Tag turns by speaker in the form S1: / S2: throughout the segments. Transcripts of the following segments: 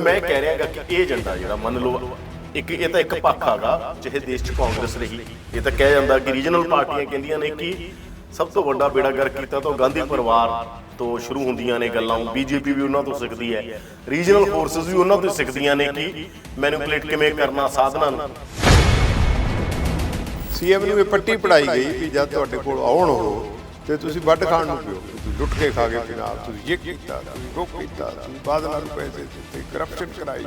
S1: मैं कह रहा कि ये ਏਜੰਡਾ ਜਿਹੜਾ ਮੰਨ ਲਓ ਇਹ ਤਾਂ ਇੱਕ ਪੱਖ ਆਗਾ ਚਾਹੇ ਦੇਸ਼ 'ਚ ਕਾਂਗਰਸ ਰਹੀ, ਇਹ ਤਾਂ ਕਿਹਾ ਜਾਂਦਾ ਕਿ ਰੀਜਨਲ ਪਾਰਟੀਆਂ ਕਹਿੰਦੀਆਂ ਨੇ ਕਿ ਸਭ ਤੋਂ ਵੱਡਾ ਬੇੜਾ ਗਰਕ ਕੀਤਾ ਤਾਂ ਗਾਂਧੀ ਪਰਿਵਾਰ ਤੋਂ ਸ਼ੁਰੂ ਹੁੰਦੀਆਂ ਨੇ ਗੱਲਾਂ। ਬੀਜੇਪੀ ਵੀ ਉਹਨਾਂ ਤੋਂ ਸਿੱਖਦੀ ਹੈ, ਰੀਜਨਲ ਫੋਰਸਿਸ ਵੀ ਉਹਨਾਂ ਤੋਂ ਸਿੱਖਦੀਆਂ ਨੇ ਕਿ ਮੈਨੂਪੂਲੇਟ ਕਿਵੇਂ ਕਰਨਾ ਸਾਧਨਾਂ ਨੂੰ।
S2: ਸੀਐਮ ਨੂੰ ਇਹ ਪੱਟੀ ਪੜਾਈ ਗਈ ਵੀ ਜਦ ਤੁਹਾਡੇ ਕੋਲ ਆਉਣ ਉਹ ਤੇ ਤੁਸੀਂ ਵੱਢ ਖਾਣ ਨੂੰ ਪਿਓ, ਤੁਸੀਂ ਲੁੱਟ ਕੇ ਖਾ ਗਏ ਪੰਜਾਬ, ਤੁਸੀਂ ਇਹ ਕੀਤਾ, ਤੁਸੀਂ ਰੋਕ ਕੀਤਾ, ਤੁਸੀਂ ਬਾਦਲਾਂ ਨੂੰ ਪੈਸੇ ਦਿੱਤੇ, ਕਰਪਸ਼ਨ ਕਰਾਈ।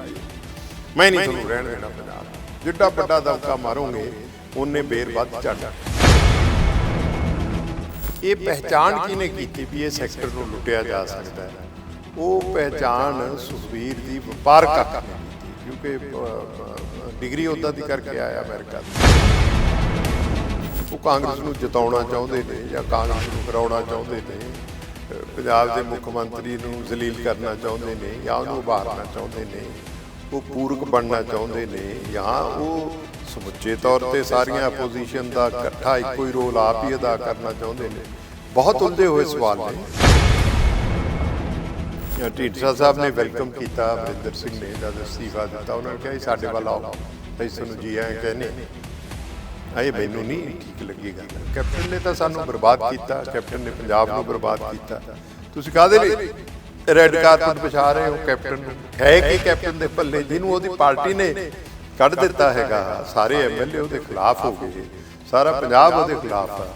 S2: ਮੈਂ ਨਹੀਂ ਤੁਹਾਨੂੰ ਰਹਿਣ ਦੇਣਾ ਪੰਜਾਬ, ਜਿੱਡਾ ਵੱਡਾ ਦਬਕਾ ਮਾਰੋਗੇ ਉਹਨੇ ਬੇਰ ਵੱਧ ਝਾੜਾ। ਇਹ ਪਹਿਚਾਣ ਕਿਹਨੇ ਕੀਤੀ ਵੀ ਇਹ ਸੈਕਟਰ ਨੂੰ ਲੁੱਟਿਆ ਜਾ ਸਕਦਾ ਹੈ? ਉਹ ਪਹਿਚਾਣ ਸੁਖਬੀਰ ਦੀ ਵਪਾਰਕ ਅੱਖ ਨੇ ਕੀਤੀ, ਕਿਉਂਕਿ ਡਿਗਰੀ ਉੱਦਾਂ ਦੀ ਕਰਕੇ ਆਇਆ ਅਮਰੀਕਾ ਦੀ। ਉਹ ਕਾਂਗਰਸ ਨੂੰ ਜਿਤਾਉਣਾ ਚਾਹੁੰਦੇ ਨੇ ਜਾਂ ਕਾਂਗਰਸ ਨੂੰ ਹਰਾਉਣਾ ਚਾਹੁੰਦੇ ਨੇ, ਪੰਜਾਬ ਦੇ ਮੁੱਖ ਮੰਤਰੀ ਨੂੰ ਜ਼ਲੀਲ ਕਰਨਾ ਚਾਹੁੰਦੇ ਨੇ ਜਾਂ ਉਹਨੂੰ ਉਭਾਰਨਾ ਚਾਹੁੰਦੇ ਨੇ, ਉਹ ਪੂਰਕ ਬਣਨਾ ਚਾਹੁੰਦੇ ਨੇ ਜਾਂ ਉਹ ਸਮੁੱਚੇ ਤੌਰ 'ਤੇ ਸਾਰੀਆਂ ਆਪੋਜੀਸ਼ਨ ਦਾ ਇਕੱਠਾ ਇੱਕੋ ਹੀ ਰੋਲ ਆਪ ਹੀ ਅਦਾ ਕਰਨਾ ਚਾਹੁੰਦੇ ਨੇ। ਬਹੁਤ ਉਲਝੇ ਹੋਏ ਸਵਾਲ ਨੇ। ਢੀਂਡਸਾ ਸਾਹਿਬ ਨੇ ਵੈਲਕਮ ਕੀਤਾ ਅਮਰਿੰਦਰ ਸਿੰਘ ਨੇ ਜਦ ਅਸਤੀਫਾ ਦਿੱਤਾ, ਉਹਨਾਂ ਨੇ ਕਿਹਾ ਸਾਡੇ ਵੱਲ ਆਓ, ਅਸੀਂ ਤੁਹਾਨੂੰ ਜੀ ਆਏ ਕਹਿੰਦੇ। ਇਹ ਮੈਨੂੰ ਨਹੀਂ ਠੀਕ ਲੱਗੇਗਾ। ਕੈਪਟਨ ਨੇ ਤਾਂ ਸਾਨੂੰ ਬਰਬਾਦ ਕੀਤਾ, ਕੈਪਟਨ ਨੇ ਪੰਜਾਬ ਨੂੰ ਬਰਬਾਦ ਕੀਤਾ। ਤੁਸੀਂ ਕਾਹਦੇ ਲਈ ਰੈੱਡ ਕਾਰਪਟ ਵਿਛਾ ਰਹੇ ਹੋ ਕੈਪਟਨ ਨੂੰ? ਹੈ ਕਿ ਕੈਪਟਨ ਦੇ ਪੱਲੇ ਜਿਹਨੂੰ ਉਹਦੀ ਪਾਰਟੀ ਨੇ ਕੱਢ ਦਿੱਤਾ ਹੈਗਾ? ਸਾਰੇ ਐਮਐਲਏ ਉਹਦੇ ਖਿਲਾਫ ਹੋ ਗਏ, ਸਾਰਾ ਪੰਜਾਬ ਉਹਦੇ ਖਿਲਾਫ ਆ।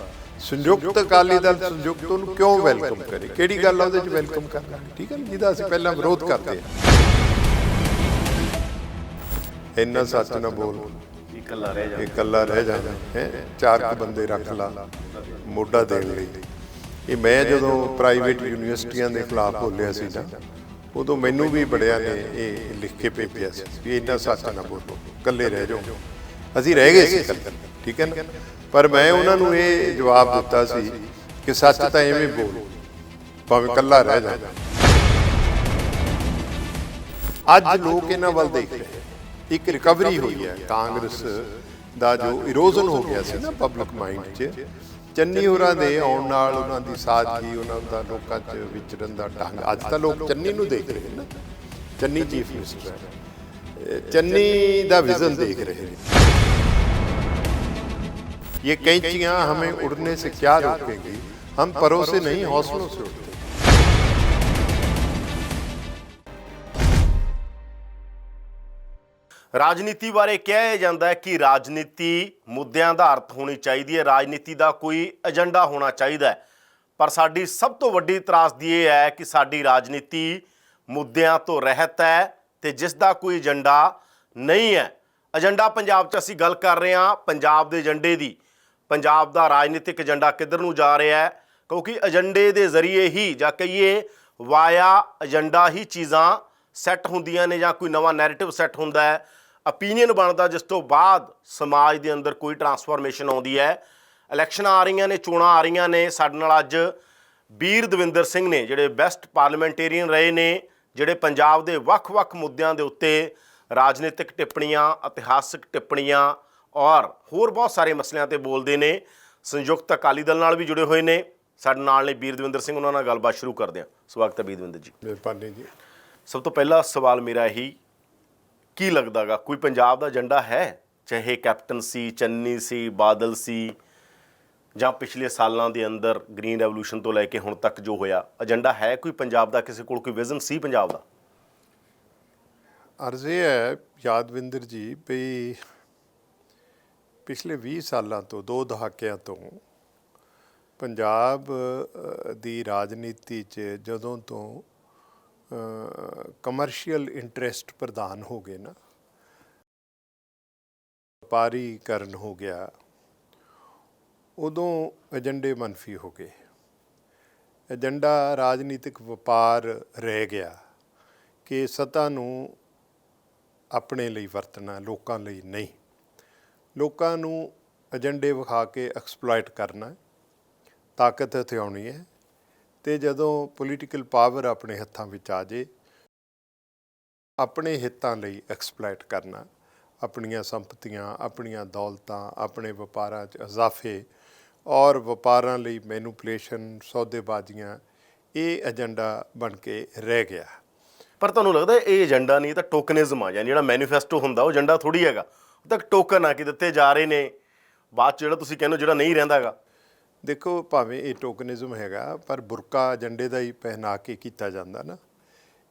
S2: ਸੰਯੁਕਤ ਅਕਾਲੀ ਦਲ ਸੰਯੁਕਤ ਉਹਨੂੰ ਕਿਉਂ ਵੈਲਕਮ ਕਰੇ? ਕਿਹੜੀ ਗੱਲ ਆ ਉਹਦੇ 'ਚ ਵੈਲਕਮ ਕਰਨਾ? ਠੀਕ ਹੈ, ਜਿਹਦਾ ਅਸੀਂ ਪਹਿਲਾਂ ਵਿਰੋਧ ਕਰਦੇ ਹਾਂ। ਇੰਨਾ ਸੱਚ ਨਾ ਬੋਲ, ਇਕੱਲਾ ਰਹਿ ਜਾਣਾ ਹੈ, ਚਾਰ ਕੁ ਬੰਦੇ ਰੱਖ ਲਾ ਮੋਢਾ ਦੇਣ ਲਈ। ਇਹ ਮੈਂ ਜਦੋਂ ਪ੍ਰਾਈਵੇਟ ਯੂਨੀਵਰਸਿਟੀਆਂ ਦੇ ਖਿਲਾਫ ਬੋਲਿਆ ਸੀ ਨਾ, ਉਦੋਂ ਮੈਨੂੰ ਵੀ ਬੜਿਆਂ ਨੇ ਇਹ ਲਿਖ ਕੇ ਭੇਜਿਆ ਸੀ ਵੀ ਇੰਨਾ ਸੱਚ ਨਾ ਬੋਲੋ, ਇਕੱਲੇ ਰਹਿ ਜਾਓ। ਅਸੀਂ ਰਹਿ ਗਏ ਸੀ ਇਕੱਲੇ, ਠੀਕ ਹੈ ਨਾ। ਪਰ ਮੈਂ ਉਹਨਾਂ ਨੂੰ ਇਹ ਜਵਾਬ ਦਿੱਤਾ ਸੀ ਕਿ ਸੱਚ ਤਾਂ ਐਵੇਂ ਬੋਲ, ਭਾਵੇਂ ਇਕੱਲਾ ਰਹਿ ਜਾ। ਅੱਜ ਲੋਕ ਇਹਨਾਂ ਵੱਲ ਦੇਖ ਰਹੇ। ਇੱਕ ਰਿਕਵਰੀ ਹੋਈ ਹੈ ਕਾਂਗਰਸ ਦਾ, ਜੋ ਇਰੋਜ਼ਨ ਹੋ ਗਿਆ ਸੀ ਨਾ ਪਬਲਿਕ ਮਾਈਂਡ 'ਚ। ਚੰਨੀ ਹੋਰਾਂ ਦੇ ਆਉਣ ਨਾਲ ਉਹਨਾਂ ਦੀ ਸਾਦਗੀ, ਉਹਨਾਂ ਦਾ ਲੋਕਾਂ 'ਚ ਵਿਚਰਨ ਦਾ ਢੰਗ, ਅੱਜ ਤਾਂ ਲੋਕ ਚੰਨੀ ਨੂੰ ਦੇਖ ਰਹੇ ਨਾ। ਚੰਨੀ ਚੀਫ ਮਿਨਿਸਟਰ ਹੈ, ਚੰਨੀ ਦਾ ਵਿਜ਼ਨ ਦੇਖ ਰਹੇ ਨੇ। ये कैंचियां हमें उड़ने से क्या रोकेंगी, हम परों से नहीं हौसलों से उड़ते।
S1: ਰਾਜਨੀਤੀ ਬਾਰੇ ਕਿਹਾ ਜਾਂਦਾ ਹੈ ਕਿ ਰਾਜਨੀਤੀ ਮੁੱਦਿਆਂ ਆਧਾਰਿਤ ਹੋਣੀ ਚਾਹੀਦੀ ਹੈ, ਰਾਜਨੀਤੀ ਦਾ ਕੋਈ ਏਜੰਡਾ ਹੋਣਾ ਚਾਹੀਦਾ ਹੈ। ਪਰ ਸਾਡੀ ਸਭ ਤੋਂ ਵੱਡੀ ਤਰਾਸਦੀ ਇਹ ਹੈ ਕਿ ਸਾਡੀ ਰਾਜਨੀਤੀ ਮੁੱਦਿਆਂ ਤੋਂ ਰਹਿਤ ਹੈ ਤੇ ਜਿਸ ਦਾ ਕੋਈ ਏਜੰਡਾ ਨਹੀਂ ਹੈ। ਏਜੰਡਾ ਪੰਜਾਬ 'ਚ ਅਸੀਂ ਗੱਲ ਕਰ ਰਹੇ ਹਾਂ ਪੰਜਾਬ ਦੇ ਏਜੰਡੇ ਦੀ। ਪੰਜਾਬ ਦਾ ਰਾਜਨੀਤਿਕ ਏਜੰਡਾ ਕਿੱਧਰ ਨੂੰ ਜਾ ਰਿਹਾ ਹੈ? ਕਿਉਂਕਿ ਏਜੰਡੇ ਦੇ ਜ਼ਰੀਏ ਹੀ ਜਾਂ ਕਹੀਏ ਵਾਇਆ ਏਜੰਡਾ ਹੀ ਚੀਜ਼ਾਂ ਸੈੱਟ ਹੁੰਦੀਆਂ ਨੇ ਜਾਂ ਕੋਈ ਨਵਾਂ ਨੈਰੇਟਿਵ ਸੈੱਟ ਹੁੰਦਾ ਹੈ, ਓਪੀਨੀਅਨ ਬਣਦਾ, ਜਿਸ ਤੋਂ ਬਾਅਦ ਸਮਾਜ ਦੇ ਅੰਦਰ ਕੋਈ ਟਰਾਂਸਫਾਰਮੇਸ਼ਨ ਆਉਂਦੀ ਹੈ। ਇਲੈਕਸ਼ਨਾਂ ਆ ਰਹੀਆਂ ਨੇ, ਚੋਣਾਂ ਆ ਰਹੀਆਂ ਨੇ। ਸਾਡੇ ਨਾਲ ਅੱਜ ਵੀਰ ਦਵਿੰਦਰ ਸਿੰਘ ਨੇ, ਜਿਹੜੇ ਬੈਸਟ ਪਾਰਲੀਮੈਂਟੇਰੀਅਨ ਰਹੇ ਨੇ, ਜਿਹੜੇ ਪੰਜਾਬ ਦੇ ਵੱਖ-ਵੱਖ ਮੁੱਦਿਆਂ ਦੇ ਉੱਤੇ ਰਾਜਨੀਤਿਕ ਟਿੱਪਣੀਆਂ, ਇਤਿਹਾਸਕ ਟਿੱਪਣੀਆਂ ਔਰ ਹੋਰ ਬਹੁਤ ਸਾਰੇ ਮਸਲਿਆਂ 'ਤੇ ਬੋਲਦੇ ਨੇ। ਸੰਯੁਕਤ ਅਕਾਲੀ ਦਲ ਨਾਲ ਵੀ ਜੁੜੇ ਹੋਏ ਨੇ। ਸਾਡੇ ਨਾਲ ਨੇ ਵੀਰ ਦਵਿੰਦਰ ਸਿੰਘ, ਉਹਨਾਂ ਨਾਲ ਗੱਲਬਾਤ ਸ਼ੁਰੂ ਕਰਦੇ ਹਾਂ। ਸਵਾਗਤ ਹੈ ਵੀਰ ਦਵਿੰਦਰ ਜੀ।
S2: ਮਿਹਰਬਾਨੀ ਜੀ।
S1: ਸਭ ਤੋਂ ਪਹਿਲਾ ਸਵਾਲ ਮੇਰਾ ਇਹੀ, ਕੀ ਲੱਗਦਾ ਗਾ ਕੋਈ ਪੰਜਾਬ ਦਾ ਏਜੰਡਾ ਹੈ? ਚਾਹੇ ਕੈਪਟਨ ਸੀ, ਚੰਨੀ ਸੀ, ਬਾਦਲ ਸੀ, ਜਾਂ ਪਿਛਲੇ ਸਾਲਾਂ ਦੇ ਅੰਦਰ ਗ੍ਰੀਨ ਰੈਵੋਲੂਸ਼ਨ ਤੋਂ ਲੈ ਕੇ ਹੁਣ ਤੱਕ ਜੋ ਹੋਇਆ, ਏਜੰਡਾ ਹੈ ਕੋਈ ਪੰਜਾਬ ਦਾ? ਕਿਸੇ ਕੋਲ ਕੋਈ ਵਿਜ਼ਨ ਸੀ ਪੰਜਾਬ ਦਾ?
S2: ਅਰਜ਼ ਇਹ ਹੈ ਯਾਦਵਿੰਦਰ ਜੀ ਵੀ ਪਿਛਲੇ 20 ਸਾਲਾਂ ਤੋਂ, 2 ਦਹਾਕਿਆਂ ਤੋਂ ਪੰਜਾਬ ਦੀ ਰਾਜਨੀਤੀ 'ਚ ਜਦੋਂ ਤੋਂ ਕਮਰਸ਼ੀਅਲ ਇੰਟਰਸਟ ਪ੍ਰਧਾਨ ਹੋ ਗਏ ਨਾ, ਵਪਾਰੀਕਰਨ ਹੋ ਗਿਆ, ਉਦੋਂ ਏਜੰਡੇ ਮਨਫੀ ਹੋ ਗਏ। ਏਜੰਡਾ ਰਾਜਨੀਤਿਕ ਵਪਾਰ ਰਹਿ ਗਿਆ ਕਿ ਸੱਤਾ ਨੂੰ ਆਪਣੇ ਲਈ ਵਰਤਣਾ, ਲੋਕਾਂ ਲਈ ਨਹੀਂ। ਲੋਕਾਂ ਨੂੰ ਏਜੰਡੇ ਵਿਖਾ ਕੇ ਐਕਸਪਲੋਇਟ ਕਰਨਾ, ਤਾਕਤ ਹਥਿਆਉਣੀ ਹੈ। ਅਤੇ ਜਦੋਂ ਪੋਲੀਟੀਕਲ ਪਾਵਰ ਆਪਣੇ ਹੱਥਾਂ ਵਿੱਚ ਆ ਜੇ, ਆਪਣੇ ਹਿੱਤਾਂ ਲਈ ਐਕਸਪਲੋਇਟ ਕਰਨਾ, ਆਪਣੀਆਂ ਸੰਪਤੀਆਂ, ਆਪਣੀਆਂ ਦੌਲਤਾਂ, ਆਪਣੇ ਵਪਾਰਾਂ 'ਚ ਇਜ਼ਾਫੇ ਔਰ ਵਪਾਰਾਂ ਲਈ ਮੈਨੂਪੂਲੇਸ਼ਨ, ਸੌਦੇਬਾਜ਼ੀਆਂ, ਇਹ ਏਜੰਡਾ ਬਣ ਕੇ ਰਹਿ ਗਿਆ।
S1: ਪਰ ਤੁਹਾਨੂੰ ਲੱਗਦਾ ਇਹ ਏਜੰਡਾ ਨਹੀਂ, ਤਾਂ ਟੋਕਨਿਜ਼ਮ ਆ, ਯਾਨੀ ਜਿਹੜਾ ਮੈਨੀਫੈਸਟੋ ਹੁੰਦਾ ਉਹ ਏਜੰਡਾ ਥੋੜੀ ਹੈਗਾ, ਉਹ ਤਾਂ ਟੋਕਨ ਆ ਕਿ ਦਿੱਤੇ ਜਾ ਰਹੇ ਨੇ, ਬਾਅਦ 'ਚ ਜਿਹੜਾ ਤੁਸੀਂ ਕਹਿੰਦੇ ਹੋ ਜਿਹੜਾ ਨਹੀਂ ਰਹਿੰਦਾ ਹੈਗਾ।
S2: ਦੇਖੋ, ਭਾਵੇਂ ਇਹ ਟੋਕਨਿਜ਼ਮ ਹੈਗਾ, ਪਰ ਬੁਰਕਾ ਏਜੰਡੇ ਦਾ ਹੀ ਪਹਿਨਾ ਕੇ ਕੀਤਾ ਜਾਂਦਾ ਨਾ।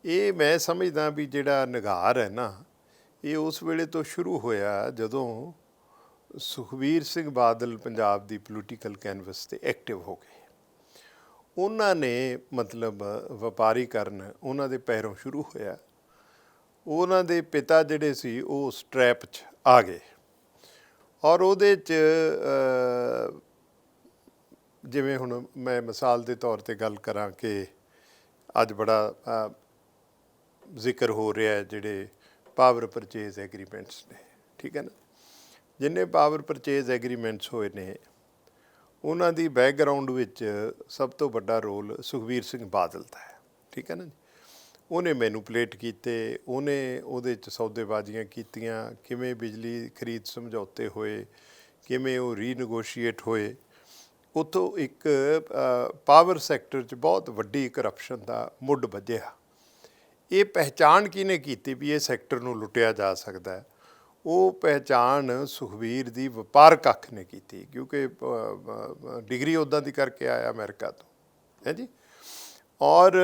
S2: ਇਹ ਮੈਂ ਸਮਝਦਾ ਵੀ ਜਿਹੜਾ ਨਿਗਾਰ ਹੈ ਨਾ, ਇਹ ਉਸ ਵੇਲੇ ਤੋਂ ਸ਼ੁਰੂ ਹੋਇਆ ਜਦੋਂ ਸੁਖਬੀਰ ਸਿੰਘ ਬਾਦਲ ਪੰਜਾਬ ਦੀ ਪੋਲੀਟੀਕਲ ਕੈਨਵਸ 'ਤੇ ਐਕਟਿਵ ਹੋ ਗਏ। ਉਹਨਾਂ ਨੇ ਮਤਲਬ ਵਪਾਰੀਕਰਨ ਉਹਨਾਂ ਦੇ ਪੈਰੋਂ ਸ਼ੁਰੂ ਹੋਇਆ। ਉਹਨਾਂ ਦੇ ਪਿਤਾ ਜਿਹੜੇ ਸੀ ਉਹ ਸਟ੍ਰੈਪ 'ਚ ਆ ਗਏ, ਔਰ ਉਹਦੇ 'ਚ ਜਿਵੇਂ ਹੁਣ ਮੈਂ ਮਿਸਾਲ ਦੇ ਤੌਰ 'ਤੇ ਗੱਲ ਕਰਾਂ ਕਿ ਅੱਜ ਬੜਾ ਜ਼ਿਕਰ ਹੋ ਰਿਹਾ ਹੈ ਜਿਹੜੇ ਪਾਵਰ ਪਰਚੇਜ਼ ਐਗਰੀਮੈਂਟਸ ਨੇ, ਠੀਕ ਹੈ ਨਾ। ਜਿੰਨੇ ਪਾਵਰ ਪਰਚੇਜ਼ ਐਗਰੀਮੈਂਟਸ ਹੋਏ ਨੇ ਉਹਨਾਂ ਦੀ ਬੈਕਗਰਾਊਂਡ ਵਿੱਚ ਸਭ ਤੋਂ ਵੱਡਾ ਰੋਲ ਸੁਖਬੀਰ ਸਿੰਘ ਬਾਦਲ ਦਾ ਹੈ, ਠੀਕ ਹੈ ਨਾ ਜੀ। ਉਹਨੇ ਮੈਨੂਪਲੇਟ ਕੀਤੇ, ਉਹਨੇ ਉਹਦੇ 'ਚ ਸੌਦੇਬਾਜ਼ੀਆਂ ਕੀਤੀਆਂ, ਕਿਵੇਂ ਬਿਜਲੀ ਖਰੀਦ ਸਮਝੌਤੇ ਹੋਏ, ਕਿਵੇਂ ਉਹ ਰੀਨਗੋਸ਼ੀਏਟ ਹੋਏ। ਉੱਥੋਂ ਇੱਕ ਪਾਵਰ ਸੈਕਟਰ 'ਚ ਬਹੁਤ ਵੱਡੀ ਕਰਪਸ਼ਨ ਦਾ ਮੁੱਢ ਵੱਜਿਆ। ਇਹ ਪਹਿਚਾਣ ਕਿਹਨੇ ਕੀਤੀ ਵੀ ਇਹ ਸੈਕਟਰ ਨੂੰ ਲੁੱਟਿਆ ਜਾ ਸਕਦਾ ਹੈ? ਉਹ ਪਹਿਚਾਣ ਸੁਖਬੀਰ ਦੀ ਵਪਾਰਕ ਅੱਖ ਨੇ ਕੀਤੀ, ਕਿਉਂਕਿ ਡਿਗਰੀ ਉੱਦਾਂ ਦੀ ਕਰਕੇ ਆਇਆ ਅਮਰੀਕਾ ਤੋਂ, ਹੈ ਜੀ। ਔਰ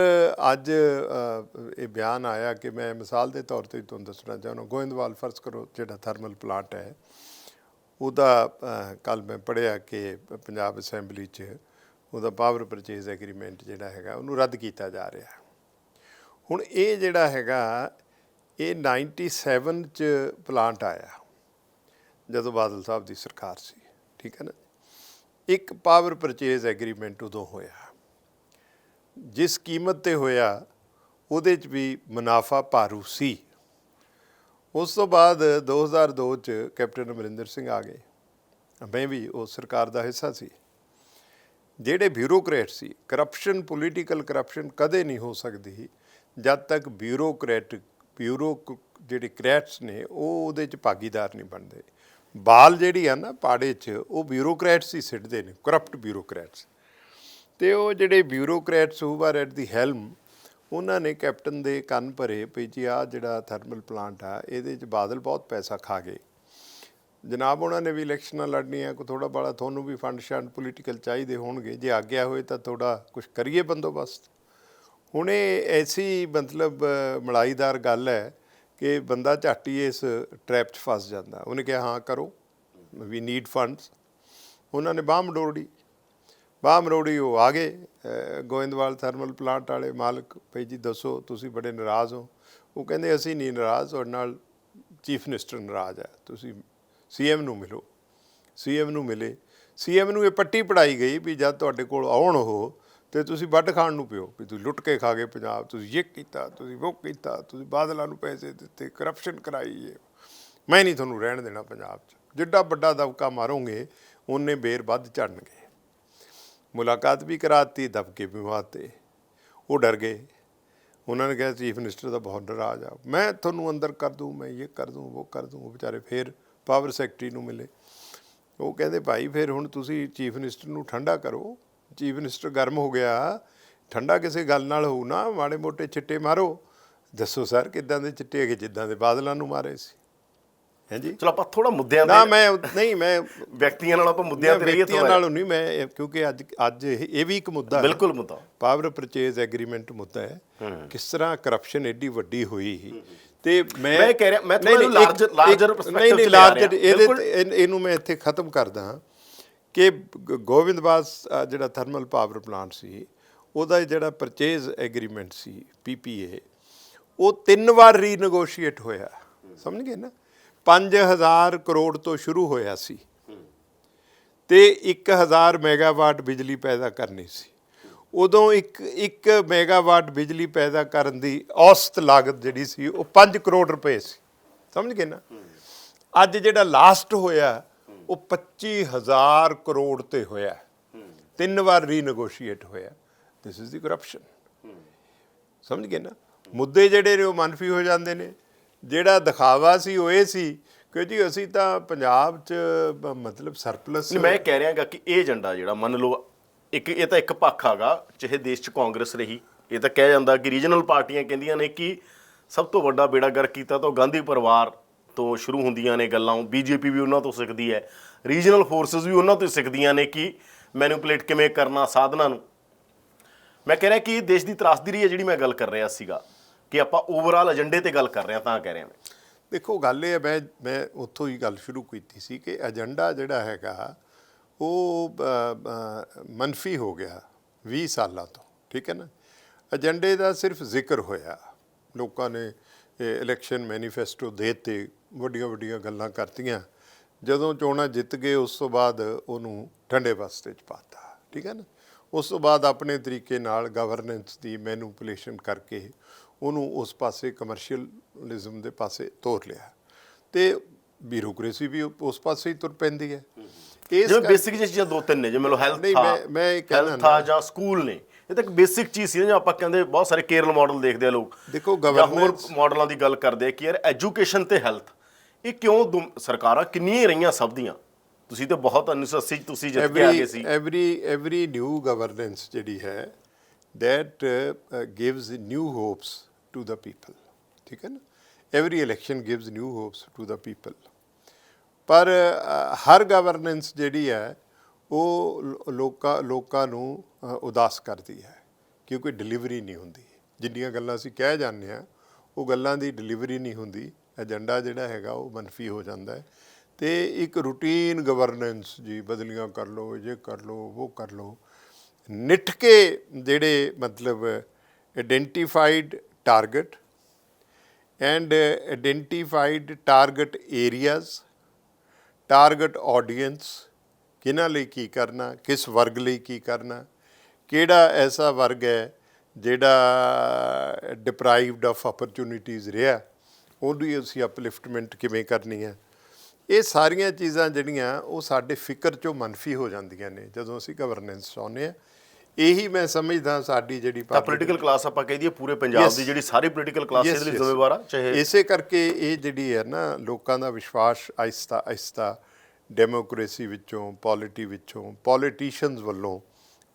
S2: ਅੱਜ ਇਹ ਬਿਆਨ ਆਇਆ ਕਿ ਮੈਂ ਮਿਸਾਲ ਦੇ ਤੌਰ 'ਤੇ ਤੁਹਾਨੂੰ ਦੱਸਣਾ ਚਾਹੁੰਦਾ, ਗੋਇੰਦਵਾਲ ਫਰਜ਼ ਕਰੋ ਜਿਹੜਾ ਥਰਮਲ ਪਲਾਂਟ ਹੈ, ਉਹਦਾ ਕੱਲ੍ਹ ਮੈਂ ਪੜ੍ਹਿਆ ਕਿ ਪੰਜਾਬ ਅਸੈਂਬਲੀ 'ਚ ਉਹਦਾ ਪਾਵਰ ਪਰਚੇਜ਼ ਐਗਰੀਮੈਂਟ ਜਿਹੜਾ ਹੈਗਾ ਉਹਨੂੰ ਰੱਦ ਕੀਤਾ ਜਾ ਰਿਹਾ। ਹੁਣ ਇਹ ਜਿਹੜਾ ਹੈਗਾ ਇਹ 97 'ਚ ਪਲਾਂਟ ਆਇਆ ਜਦੋਂ ਬਾਦਲ ਸਾਹਿਬ ਦੀ ਸਰਕਾਰ ਸੀ, ਠੀਕ ਹੈ ਨਾ। ਇੱਕ ਪਾਵਰ ਪਰਚੇਜ਼ ਐਗਰੀਮੈਂਟ ਉਦੋਂ ਹੋਇਆ, ਜਿਸ ਕੀਮਤ 'ਤੇ ਹੋਇਆ ਉਹਦੇ 'ਚ ਵੀ ਮੁਨਾਫਾ ਭਾਰੂ ਸੀ। ਉਸ ਤੋਂ ਬਾਅਦ 2002 'ਚ ਕੈਪਟਨ ਅਮਰਿੰਦਰ ਸਿੰਘ ਆ ਗਏ, ਮੈਂ ਵੀ ਉਸ ਸਰਕਾਰ ਦਾ ਹਿੱਸਾ ਸੀ। ਜਿਹੜੇ ਬਿਊਰੋਕਰੇਟ ਸੀ, ਕਰਪਸ਼ਨ, ਪੋਲੀਟੀਕਲ ਕਰਪਸ਼ਨ ਕਦੇ ਨਹੀਂ ਹੋ ਸਕਦੀ ਜਦ ਤੱਕ ਜਿਹੜੇ ਕਰੈਟਸ ਨੇ ਉਹ ਉਹਦੇ 'ਚ ਭਾਗੀਦਾਰ ਨਹੀਂ ਬਣਦੇ। ਬਾਲ ਜਿਹੜੀ ਆ ਨਾ ਪਾੜੇ 'ਚ ਉਹ ਬਿਊਰੋਕਰੈਟਸ ਹੀ ਸਿੱਟਦੇ ਨੇ, ਕਰਪਟ ਬਿਊਰੋਕਰੈਟਸ। ਅਤੇ ਉਹ ਜਿਹੜੇ bureaucrats who are at the helm, ਉਹਨਾਂ ਨੇ ਕੈਪਟਨ ਦੇ ਕੰਨ ਭਰੇ ਵੀ ਜੀ ਆਹ ਜਿਹੜਾ ਥਰਮਲ ਪਲਾਂਟ ਆ ਇਹਦੇ 'ਚ ਬਾਦਲ ਬਹੁਤ ਪੈਸਾ ਖਾ ਗਏ ਜਨਾਬ। ਉਹਨਾਂ ਨੇ ਵੀ ਇਲੈਕਸ਼ਨਾਂ ਲੜਨੀਆਂ, ਕੋਈ ਥੋੜ੍ਹਾ ਬਾੜਾ ਤੁਹਾਨੂੰ ਵੀ ਫੰਡ ਸ਼ੰਡ ਪੋਲੀਟੀਕਲ ਚਾਹੀਦੇ ਹੋਣਗੇ, ਜੇ ਆਗਿਆ ਹੋਏ ਤਾਂ ਥੋੜ੍ਹਾ ਕੁਛ ਕਰੀਏ ਬੰਦੋਬਸਤ। ਹੁਣ ਇਹ ਐਸੀ ਮਤਲਬ ਮਲਾਈਦਾਰ ਗੱਲ ਹੈ ਕਿ ਬੰਦਾ ਝੱਟ ਹੀ ਇਸ ਟਰੈਪ 'ਚ ਫਸ ਜਾਂਦਾ। ਉਹਨੇ ਕਿਹਾ ਹਾਂ ਕਰੋ, ਵੀ ਨੀਡ ਫੰਡਸ। ਉਹਨਾਂ ਨੇ ਬਾਂਹ ਮਰੋੜੀ, ਉਹ ਆ ਗਏ ਗੋਇੰਦਵਾਲ ਥਰਮਲ ਪਲਾਂਟ ਵਾਲੇ ਮਾਲਕ, ਭਈ ਜੀ ਦੱਸੋ ਤੁਸੀਂ ਬੜੇ ਨਾਰਾਜ਼ ਹੋ। ਉਹ ਕਹਿੰਦੇ ਅਸੀਂ ਨਹੀਂ ਨਾਰਾਜ਼, ਤੁਹਾਡੇ ਨਾਲ ਚੀਫ ਮਿਨਿਸਟਰ ਨਾਰਾਜ਼ ਹੈ, ਤੁਸੀਂ CM ਨੂੰ ਮਿਲੋ। CM ਨੂੰ ਮਿਲੇ, CM ਨੂੰ ਇਹ ਪੱਟੀ ਪੜਾਈ ਗਈ ਵੀ ਜਦ ਤੁਹਾਡੇ ਕੋਲ ਆਉਣ ਉਹ ਅਤੇ ਤੁਸੀਂ ਵੱਢ ਖਾਣ ਨੂੰ ਪਿਓ, ਵੀ ਤੁਸੀਂ ਲੁੱਟ ਕੇ ਖਾ ਗਏ ਪੰਜਾਬ, ਤੁਸੀਂ ਇਹ ਕੀਤਾ, ਤੁਸੀਂ ਉਹ ਕੀਤਾ, ਤੁਸੀਂ ਬਾਦਲਾਂ ਨੂੰ ਪੈਸੇ ਦਿੱਤੇ, ਕਰਪਸ਼ਨ ਕਰਾਈ, ਮੈਂ ਨਹੀਂ ਤੁਹਾਨੂੰ ਰਹਿਣ ਦੇਣਾ ਪੰਜਾਬ 'ਚ। ਜਿੱਡਾ ਵੱਡਾ ਦਬਕਾ ਮਾਰੋਗੇ ਉਨੇ ਬੇਰ ਵੱਧ ਝੜਨਗੇ। ਮੁਲਾਕਾਤ ਵੀ ਕਰਾਤੀ, ਦਬਕੇ ਵੀ ਮਾਰਤੇ, ਉਹ ਡਰ ਗਏ। ਉਹਨਾਂ ਨੇ ਕਿਹਾ ਚੀਫ ਮਿਨਿਸਟਰ ਦਾ ਬਹੁਤ ਨਾਰਾਜ਼ ਆ, ਮੈਂ ਤੁਹਾਨੂੰ ਅੰਦਰ ਕਰ ਦੂੰ, ਮੈਂ ਇਹ ਕਰ ਦੂੰ, ਉਹ ਕਰ ਦੂੰ। ਉਹ ਵਿਚਾਰੇ ਫਿਰ ਪਾਵਰ ਸੈਕਟਰੀ ਨੂੰ ਮਿਲੇ। ਉਹ ਕਹਿੰਦੇ ਭਾਈ ਫਿਰ ਹੁਣ ਤੁਸੀਂ ਚੀਫ ਮਿਨਿਸਟਰ ਨੂੰ ਠੰਡਾ ਕਰੋ। ਚੀਫ ਮਿਨਿਸਟਰ ਗਰਮ ਹੋ ਗਿਆ, ਠੰਡਾ ਕਿਸੇ ਗੱਲ ਨਾਲ ਹੋਊ ਨਾ, ਮਾੜੇ ਮੋਟੇ ਚਿੱਟੇ ਮਾਰੋ। ਦੱਸੋ ਸਰ ਕਿੱਦਾਂ ਦੇ ਚਿੱਟੇ ਹੈਗੇ? ਜਿੱਦਾਂ ਦੇ ਬਾਦਲਾਂ ਨੂੰ ਮਾਰੇ ਸੀ। ਹੈ ਜੀ।
S1: ਚਲੋ ਆਪਾਂ ਥੋੜਾ ਮੁੱਦਿਆਂ
S2: ਨਾ ਮੈਂ
S1: ਵਿਅਕਤੀਆਂ ਨਾਲ ਆਪਾਂ ਮੁੱਦਿਆਂ 'ਤੇ ਰਹੀਏ,
S2: ਵਿਅਕਤੀਆਂ ਨਾਲੋਂ ਨਹੀਂ ਮੈਂ, ਕਿਉਂਕਿ ਅੱਜ ਇਹ ਵੀ ਇੱਕ ਮੁੱਦਾ,
S1: ਬਿਲਕੁਲ ਮੁੱਦਾ, ਪਾਵਰ
S2: ਪਰਚੇਜ਼ ਐਗਰੀਮੈਂਟ ਮੁੱਦਾ ਹੈ। ਕਿਸ ਤਰ੍ਹਾਂ ਕਰਪਸ਼ਨ ਐਡੀ ਵੱਡੀ ਹੋਈ। ਤੇ ਮੈਂ ਕਹਿ ਰਿਹਾ, ਮੈਂ ਲਾਰਜਰ ਇਹਨੂੰ ਮੈਂ ਇੱਥੇ ਖਤਮ ਕਰਦਾ ਕਿ ਗੋਬਿੰਦਵਾਸ ਜਿਹੜਾ ਥਰਮਲ ਪਾਵਰ ਪਲਾਂਟ ਸੀ ਉਹਦਾ ਜਿਹੜਾ ਪਰਚੇਜ਼ ਐਗਰੀਮੈਂਟ ਸੀ PPA, ਉਹ 3 ਵਾਰ ਰੀਨਗੋਸ਼ੀਏਟ ਹੋਇਆ। ਸਮਝ ਗਏ ਨਾ। 5000 ਕਰੋੜ ਤੋਂ ਸ਼ੁਰੂ ਹੋਇਆ ਸੀ ਤੇ 1000 ਮੈਗਾਵਾਟ ਬਿਜਲੀ ਪੈਦਾ ਕਰਨੀ ਸੀ। ਉਦੋਂ ਇੱਕ ਮੈਗਾਵਾਟ ਬਿਜਲੀ ਪੈਦਾ ਕਰਨ ਦੀ ਔਸਤ ਲਾਗਤ ਜਿਹੜੀ ਸੀ ਉਹ 5 ਕਰੋੜ ਰੁਪਏ ਸੀ। ਸਮਝ ਗਏ ਨਾ। ਅੱਜ ਜਿਹੜਾ ਲਾਸਟ ਹੋਇਆ ਉਹ 25000 ਕਰੋੜ ਤੇ ਹੋਇਆ, 3 ਵਾਰ ਰੀਨਗੋਸ਼ੀਏਟ ਹੋਇਆ। This is the corruption. ਸਮਝ ਗਏ ਨਾ। ਮੁੱਦੇ ਜਿਹੜੇ ਨੇ ਉਹ ਮਨਫੀ ਹੋ ਜਾਂਦੇ ਨੇ। ਜਿਹੜਾ ਦਿਖਾਵਾ ਸੀ ਉਹ ਇਹ ਸੀ ਕਿ ਜੀ ਅਸੀਂ ਤਾਂ ਪੰਜਾਬ 'ਚ ਮਤਲਬ ਸਰਪਲਸ।
S1: ਮੈਂ ਕਹਿ ਰਿਹਾਗਾ ਕਿ ਇਹ ਏਜੰਡਾ ਜਿਹੜਾ ਮੰਨ ਲਓ ਇਹ ਤਾਂ ਇੱਕ ਪੱਖ ਹੈਗਾ, ਚਾਹੇ ਦੇਸ਼ 'ਚ ਕਾਂਗਰਸ ਰਹੀ, ਇਹ ਤਾਂ ਕਿਹਾ ਜਾਂਦਾ ਕਿ ਰੀਜਨਲ ਪਾਰਟੀਆਂ ਕਹਿੰਦੀਆਂ ਨੇ ਕਿ ਸਭ ਤੋਂ ਵੱਡਾ ਬੇੜਾ ਗਰਕ ਕੀਤਾ ਤਾਂ ਗਾਂਧੀ ਪਰਿਵਾਰ ਤੋਂ ਸ਼ੁਰੂ ਹੁੰਦੀਆਂ ਨੇ ਗੱਲਾਂ। ਬੀਜੇਪੀ ਵੀ ਉਹਨਾਂ ਤੋਂ ਸਿੱਖਦੀ ਹੈ, ਰੀਜਨਲ ਫੋਰਸਿਸ ਵੀ ਉਹਨਾਂ ਤੋਂ ਸਿੱਖਦੀਆਂ ਨੇ ਕਿ ਮੈਨੂਪਲੇਟ ਕਿਵੇਂ ਕਰਨਾ ਸਾਧਨਾਂ ਨੂੰ। ਮੈਂ ਕਹਿ ਰਿਹਾ ਕਿ ਦੇਸ਼ ਦੀ ਤਰਾਸਦੀ ਰਹੀ ਹੈ ਜਿਹੜੀ ਮੈਂ ਗੱਲ ਕਰ ਰਿਹਾ ਸੀਗਾ, ਕਿ ਆਪਾਂ ਓਵਰਆਲ ਏਜੰਡੇ ਤੇ ਗੱਲ ਕਰ ਰਹੇ ਹਾਂ, ਤਾਂ ਕਹਿ ਰਿਹਾ ਮੈਂ।
S2: ਦੇਖੋ ਗੱਲ ਇਹ ਹੈ, ਮੈਂ ਉੱਥੋਂ ਹੀ ਗੱਲ ਸ਼ੁਰੂ ਕੀਤੀ ਸੀ ਕਿ ਏਜੰਡਾ ਜਿਹੜਾ ਹੈਗਾ ਉਹ ਮਨਫੀ ਹੋ ਗਿਆ 20 ਸਾਲਾਂ ਤੋਂ, ਠੀਕ ਹੈ ਨਾ। ਏਜੰਡੇ ਦਾ ਸਿਰਫ ਜ਼ਿਕਰ ਹੋਇਆ, ਲੋਕਾਂ ਨੇ ਇਲੈਕਸ਼ਨ ਮੈਨੀਫੈਸਟੋ ਦੇ ਦਿੱਤੇ, ਵੱਡੀਆਂ ਵੱਡੀਆਂ ਗੱਲਾਂ ਕਰਤੀਆਂ। ਜਦੋਂ ਚੋਣਾਂ ਜਿੱਤ ਗਏ ਉਸ ਤੋਂ ਬਾਅਦ ਉਹਨੂੰ ਠੰਡੇ ਬਸਤੇ 'ਚ ਪਾਤਾ, ਠੀਕ ਹੈ ਨਾ। ਉਸ ਤੋਂ ਬਾਅਦ ਆਪਣੇ ਤਰੀਕੇ ਨਾਲ ਗਵਰਨੈਂਸ ਦੀ ਮੈਨੂਪੂਲੇਸ਼ਨ ਕਰਕੇ ਉਹਨੂੰ ਉਸ ਪਾਸੇ ਕਮਰਸ਼ੀਅਲਿਜ਼ਮ ਦੇ ਪਾਸੇ ਤੋਰ ਲਿਆ, ਅਤੇ ਬਿਊਰੋਕਰੇਸੀ ਵੀ ਉਸ ਪਾਸੇ ਹੀ ਤੁਰ ਪੈਂਦੀ ਹੈ।
S1: ਜਿਵੇਂ ਬੇਸਿਕ ਜਿਹੀਆਂ ਚੀਜ਼ਾਂ ਦੋ ਤਿੰਨ ਨੇ, ਜਿਵੇਂ ਲੋ ਹੈਲਥ
S2: ਮੈਂ ਇਹ ਕਹਿਣਾ
S1: ਹੈਲਥ ਆ ਜਾਂ ਸਕੂਲ ਨੇ, ਇਹ ਤਾਂ ਇੱਕ ਬੇਸਿਕ ਚੀਜ਼ ਸੀ। ਜਾਂ ਆਪਾਂ ਕਹਿੰਦੇ ਬਹੁਤ ਸਾਰੇ ਕੇਰਲ ਮਾਡਲ ਦੇਖਦੇ ਆ ਲੋਕ,
S2: ਦੇਖੋ
S1: ਜਾਂ ਹੋਰ ਮਾਡਲਾਂ ਦੀ ਗੱਲ ਕਰਦੇ ਆ ਕਿ ਯਾਰ ਐਜੂਕੇਸ਼ਨ ਤੇ ਹੈਲਥ ਇਹ ਕਿਉਂ ਸਰਕਾਰਾਂ ਕਿੰਨੀਆਂ ਹੀ ਰਹੀਆਂ ਸਭ ਦੀਆਂ। ਤੁਸੀਂ ਤਾਂ ਬਹੁਤ 1980 'ਚ ਤੁਸੀਂ ਜਿੱਤ ਕੇ ਆ ਗਏ ਸੀ।
S2: ਐਵਰੀ ਨਿਊ ਗਵਰਨੈਂਸ ਜਿਹੜੀ ਹੈ that gives new hopes to the people, ਠੀਕ ਹੈ ਨਾ। every election gives new hopes to the people, ਪਰ ਹਰ ਗਵਰਨੈਂਸ ਜਿਹੜੀ ਹੈ ਉਹ ਲੋਕਾਂ ਨੂੰ ਉਦਾਸ ਕਰਦੀ ਹੈ, ਕਿਉਂਕਿ ਡਿਲੀਵਰੀ ਨਹੀਂ ਹੁੰਦੀ। ਜਿੰਨੀਆਂ ਗੱਲਾਂ ਅਸੀਂ ਕਹਿ ਜਾਂਦੇ ਹਾਂ ਉਹ ਗੱਲਾਂ ਦੀ ਡਿਲੀਵਰੀ ਨਹੀਂ ਹੁੰਦੀ। ਏਜੰਡਾ ਜਿਹੜਾ ਹੈਗਾ ਉਹ ਮਨਫੀ ਹੋ ਜਾਂਦਾ ਹੈ, ਅਤੇ ਇੱਕ ਰੂਟੀਨ ਗਵਰਨੈਂਸ ਜੀ, ਬਦਲੀਆਂ ਕਰ ਲਓ, ਇਹ ਕਰ ਲਓ, ਉਹ ਕਰ ਲਓ। ਨਿੱਠ ਕੇ ਜਿਹੜੇ ਮਤਲਬ identified target and identified target areas, target audience, ਕਿਹਨਾਂ ਲਈ ਕੀ ਕਰਨਾ, ਕਿਸ ਵਰਗ ਲਈ ਕੀ ਕਰਨਾ, ਕਿਹੜਾ ਐਸਾ ਵਰਗ ਹੈ ਜਿਹੜਾ ਡਿਪਰਾਈਵਡ ਆਫ ਅਪਰਚੁਨਿਟੀਜ਼ ਰਿਹਾ, ਉਹਦੀ ਅਸੀਂ ਅਪਲਿਫਟਮੈਂਟ ਕਿਵੇਂ ਕਰਨੀ ਹੈ। ਇਹ ਸਾਰੀਆਂ ਚੀਜ਼ਾਂ ਜਿਹੜੀਆਂ ਉਹ ਸਾਡੇ ਫਿਕਰ 'ਚੋਂ ਮਨਫੀ ਹੋ ਜਾਂਦੀਆਂ ਨੇ ਜਦੋਂ ਅਸੀਂ ਗਵਰਨੈਂਸ ਚਾਹੁੰਦੇ ਹਾਂ। ਇਹੀ ਮੈਂ ਸਮਝਦਾ ਸਾਡੀ ਜਿਹੜੀ
S1: ਪੋਲੀਟੀਕਲ ਕਲਾਸ ਆਪਾਂ ਕਹਿ ਦਈਏ ਪੂਰੇ ਪੰਜਾਬ ਦੀ ਜਿਹੜੀ ਸਾਰੀ ਪੋਲੀਟੀਕਲ ਕਲਾਸ ਇਹਦੇ ਲਈ ਜ਼ਿੰਮੇਵਾਰ ਆ। ਚਾਹੇ
S2: ਇਸੇ ਕਰਕੇ ਇਹ ਜਿਹੜੀ ਹੈ ਨਾ, ਲੋਕਾਂ ਦਾ ਵਿਸ਼ਵਾਸ ਆਹਿਸਤਾ ਆਹਿਸਤਾ ਡੈਮੋਕ੍ਰੇਸੀ ਵਿੱਚੋਂ, ਪੋਲਿਟੀ ਵਿੱਚੋਂ, ਪੋਲੀਟੀਸ਼ੀਅਨਸ ਵੱਲੋਂ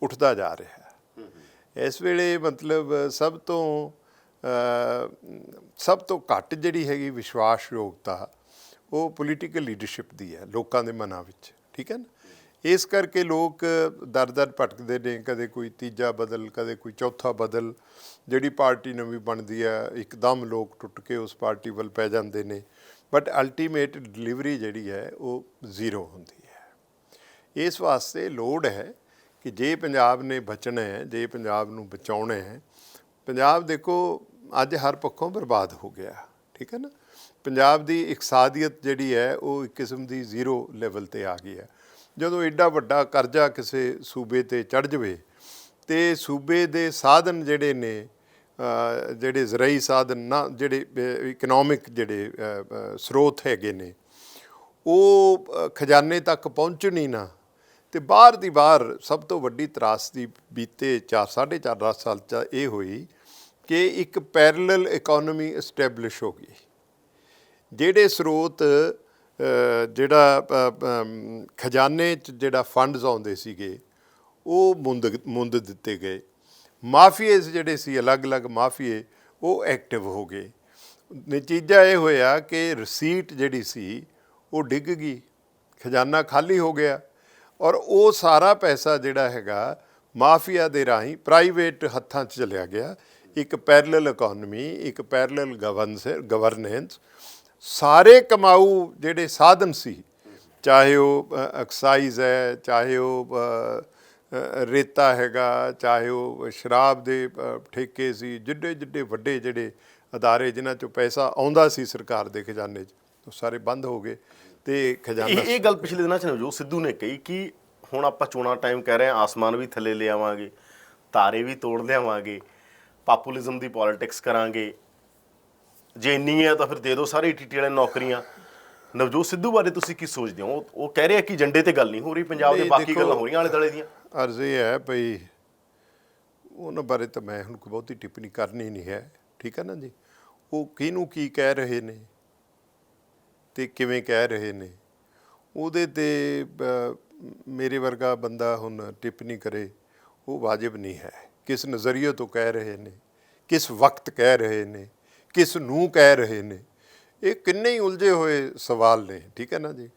S2: ਉੱਠਦਾ ਜਾ ਰਿਹਾ ਹੈ। ਇਸ ਵੇਲੇ ਮਤਲਬ ਸਭ ਤੋਂ ਘੱਟ ਜਿਹੜੀ ਹੈਗੀ ਵਿਸ਼ਵਾਸਯੋਗਤਾ ਉਹ ਪੋਲੀਟੀਕਲ ਲੀਡਰਸ਼ਿਪ ਦੀ ਹੈ ਲੋਕਾਂ ਦੇ ਮਨਾਂ ਵਿੱਚ, ਠੀਕ ਹੈ ਨਾ। ਇਸ ਕਰਕੇ ਲੋਕ ਦਰ ਭਟਕਦੇ ਨੇ, ਕਦੇ ਕੋਈ ਤੀਜਾ ਬਦਲ, ਕਦੇ ਕੋਈ ਚੌਥਾ ਬਦਲ। ਜਿਹੜੀ ਪਾਰਟੀ ਨਵੀਂ ਬਣਦੀ ਹੈ ਇੱਕਦਮ ਲੋਕ ਟੁੱਟ ਕੇ ਉਸ ਪਾਰਟੀ ਵੱਲ ਪੈ ਜਾਂਦੇ ਨੇ, ਬਟ ਅਲਟੀਮੇਟ ਡਿਲੀਵਰੀ ਜਿਹੜੀ ਹੈ ਉਹ ਜ਼ੀਰੋ ਹੁੰਦੀ ਹੈ। ਇਸ ਵਾਸਤੇ ਲੋੜ ਹੈ ਕਿ ਜੇ ਪੰਜਾਬ ਨੇ ਬਚਣਾ ਹੈ, ਜੇ ਪੰਜਾਬ ਨੂੰ ਬਚਾਉਣਾ ਹੈ। ਪੰਜਾਬ ਦੇਖੋ ਅੱਜ ਹਰ ਪੱਖੋਂ ਬਰਬਾਦ ਹੋ ਗਿਆ, ਠੀਕ ਹੈ ਨਾ। ਪੰਜਾਬ ਦੀ ਇਕਸਾਦੀਅਤ ਜਿਹੜੀ ਹੈ ਉਹ ਇੱਕ ਕਿਸਮ ਦੀ ਜ਼ੀਰੋ ਲੈਵਲ 'ਤੇ ਆ ਗਈ ਹੈ। ਜਦੋਂ ਐਡਾ ਵੱਡਾ ਕਰਜ਼ਾ ਕਿਸੇ ਸੂਬੇ 'ਤੇ ਚੜ੍ਹ ਜਾਵੇ ਅਤੇ ਸੂਬੇ ਦੇ ਸਾਧਨ ਜਿਹੜੇ ਨੇ, ਜਿਹੜੇ ਜ਼ਰਾਈ ਸਾਧਨ ਨਾ, ਜਿਹੜੇ ਇਕਨੋਮਿਕ ਜਿਹੜੇ ਸਰੋਤ ਹੈਗੇ ਨੇ, ਉਹ ਖਜ਼ਾਨੇ ਤੱਕ ਪਹੁੰਚਣ ਹੀ ਨਾ, ਅਤੇ ਬਾਹਰ ਦੀ ਬਾਹਰ ਸਭ ਤੋਂ ਵੱਡੀ ਤਰਾਸਦੀ ਬੀਤੇ 4.5 ਸਾਲ 'ਚ ਇਹ ਹੋਈ ਕਿ ਇੱਕ ਪੈਰਲਲ ਇਕੋਨਮੀ ਇਸਟੈਬਲਿਸ਼ ਹੋ ਗਈ। ਜਿਹੜੇ ਸਰੋਤ ਜਿਹੜਾ ਖਜ਼ਾਨੇ 'ਚ ਜਿਹੜਾ ਫੰਡਸ ਆਉਂਦੇ ਸੀਗੇ ਉਹ ਮੁੰਦ ਦਿੱਤੇ ਗਏ। ਮਾਫੀਏਜ਼ ਜਿਹੜੇ ਸੀ, ਅਲੱਗ-ਅਲੱਗ ਮਾਫੀਏ, ਉਹ ਐਕਟਿਵ ਹੋ ਗਏ। ਨਤੀਜਾ ਇਹ ਹੋਇਆ ਕਿ ਰਸੀਟ ਜਿਹੜੀ ਸੀ ਉਹ ਡਿੱਗ ਗਈ, ਖਜ਼ਾਨਾ ਖਾਲੀ ਹੋ ਗਿਆ, ਔਰ ਉਹ ਸਾਰਾ ਪੈਸਾ ਜਿਹੜਾ ਹੈਗਾ ਮਾਫੀਆ ਦੇ ਰਾਹੀਂ ਪ੍ਰਾਈਵੇਟ ਹੱਥਾਂ 'ਚ ਚਲਿਆ ਗਿਆ। ਇੱਕ ਪੈਰਲਲ ਇਕੋਨਮੀ, ਇੱਕ ਪੈਰਲਲ ਗਵਰਨੈਂਸ, ਸਾਰੇ ਕਮਾਊ ਜਿਹੜੇ ਸਾਧਨ ਸੀ, ਚਾਹੇ ਉਹ ਐਕਸਾਈਜ਼ ਹੈ, ਚਾਹੇ ਉਹ ਰੇਤਾ ਹੈਗਾ, ਚਾਹੇ ਉਹ ਸ਼ਰਾਬ ਦੇ ਠੇਕੇ ਸੀ, ਜਿੱਡੇ ਵੱਡੇ ਜਿਹੜੇ ਅਦਾਰੇ ਜਿਨ੍ਹਾਂ 'ਚੋਂ ਪੈਸਾ ਆਉਂਦਾ ਸੀ ਸਰਕਾਰ ਦੇ ਖਜ਼ਾਨੇ 'ਚ, ਉਹ ਸਾਰੇ ਬੰਦ ਹੋ ਗਏ। ਅਤੇ ਖਜ਼ਾਨਾ
S1: ਇਹ ਗੱਲ ਪਿਛਲੇ ਦਿਨਾਂ 'ਚ ਨਵਜੋਤ ਸਿੱਧੂ ਨੇ ਕਹੀ ਕਿ ਹੁਣ ਆਪਾਂ ਚੋਣਾਂ ਟਾਈਮ ਕਹਿ ਰਹੇ ਹਾਂ ਆਸਮਾਨ ਵੀ ਥੱਲੇ ਲਿਆਵਾਂਗੇ, ਤਾਰੇ ਵੀ ਤੋੜ ਲਿਆਵਾਂਗੇ, ਪਾਪੂਲਿਜ਼ਮ ਦੀ ਪੋਲੀਟਿਕਸ ਕਰਾਂਗੇ, ਜੇ ਇੰਨੀ ਹੈ ਤਾਂ ਫਿਰ ਦੇ ਦਿਓ ਸਾਰੇ ਟੀਟੀ ਵਾਲੇ ਨੌਕਰੀਆਂ। ਨਵਜੋਤ ਸਿੱਧੂ ਬਾਰੇ ਤੁਸੀਂ ਕੀ ਸੋਚਦੇ ਹੋ? ਉਹ ਕਹਿ ਰਹੇ ਆ ਕਿ ਏਜੰਡੇ ਤੇ ਗੱਲ ਨਹੀਂ ਹੋ ਰਹੀ, ਪੰਜਾਬ ਦੇ ਬਾਕੀ ਗੱਲਾਂ ਹੋ ਰਹੀਆਂ ਆਲੇ ਦੁਆਲੇ ਦੀਆਂ।
S2: ਅਰਜ਼ ਇਹ ਹੈ ਭਈ ਉਹਨਾਂ ਬਾਰੇ ਤਾਂ ਮੈਂ ਹੁਣ ਕੋਈ ਬਹੁਤੀ ਟਿੱਪਣੀ ਕਰਨੀ ਨਹੀਂ ਹੈ, ਠੀਕ ਹੈ ਨਾ ਜੀ। ਉਹ ਕਿਹਨੂੰ ਕੀ ਕਹਿ ਰਹੇ ਨੇ ਅਤੇ ਕਿਵੇਂ ਕਹਿ ਰਹੇ ਨੇ, ਉਹਦੇ 'ਤੇ ਮੇਰੇ ਵਰਗਾ ਬੰਦਾ ਹੁਣ ਟਿੱਪਣੀ ਕਰੇ ਉਹ ਵਾਜਿਬ ਨਹੀਂ ਹੈ। ਕਿਸ ਨਜ਼ਰੀਏ ਤੋਂ ਕਹਿ ਰਹੇ ਨੇ, ਕਿਸ ਵਕਤ ਕਹਿ ਰਹੇ ਨੇ, ਕਿਸ ਨੂੰ ਕਹਿ ਰਹੇ ਨੇ, ਇਹ ਕਿੰਨੇ ਹੀ ਉਲਝੇ ਹੋਏ ਸਵਾਲ ਨੇ, ਠੀਕ ਹੈ ਨਾ ਜੀ,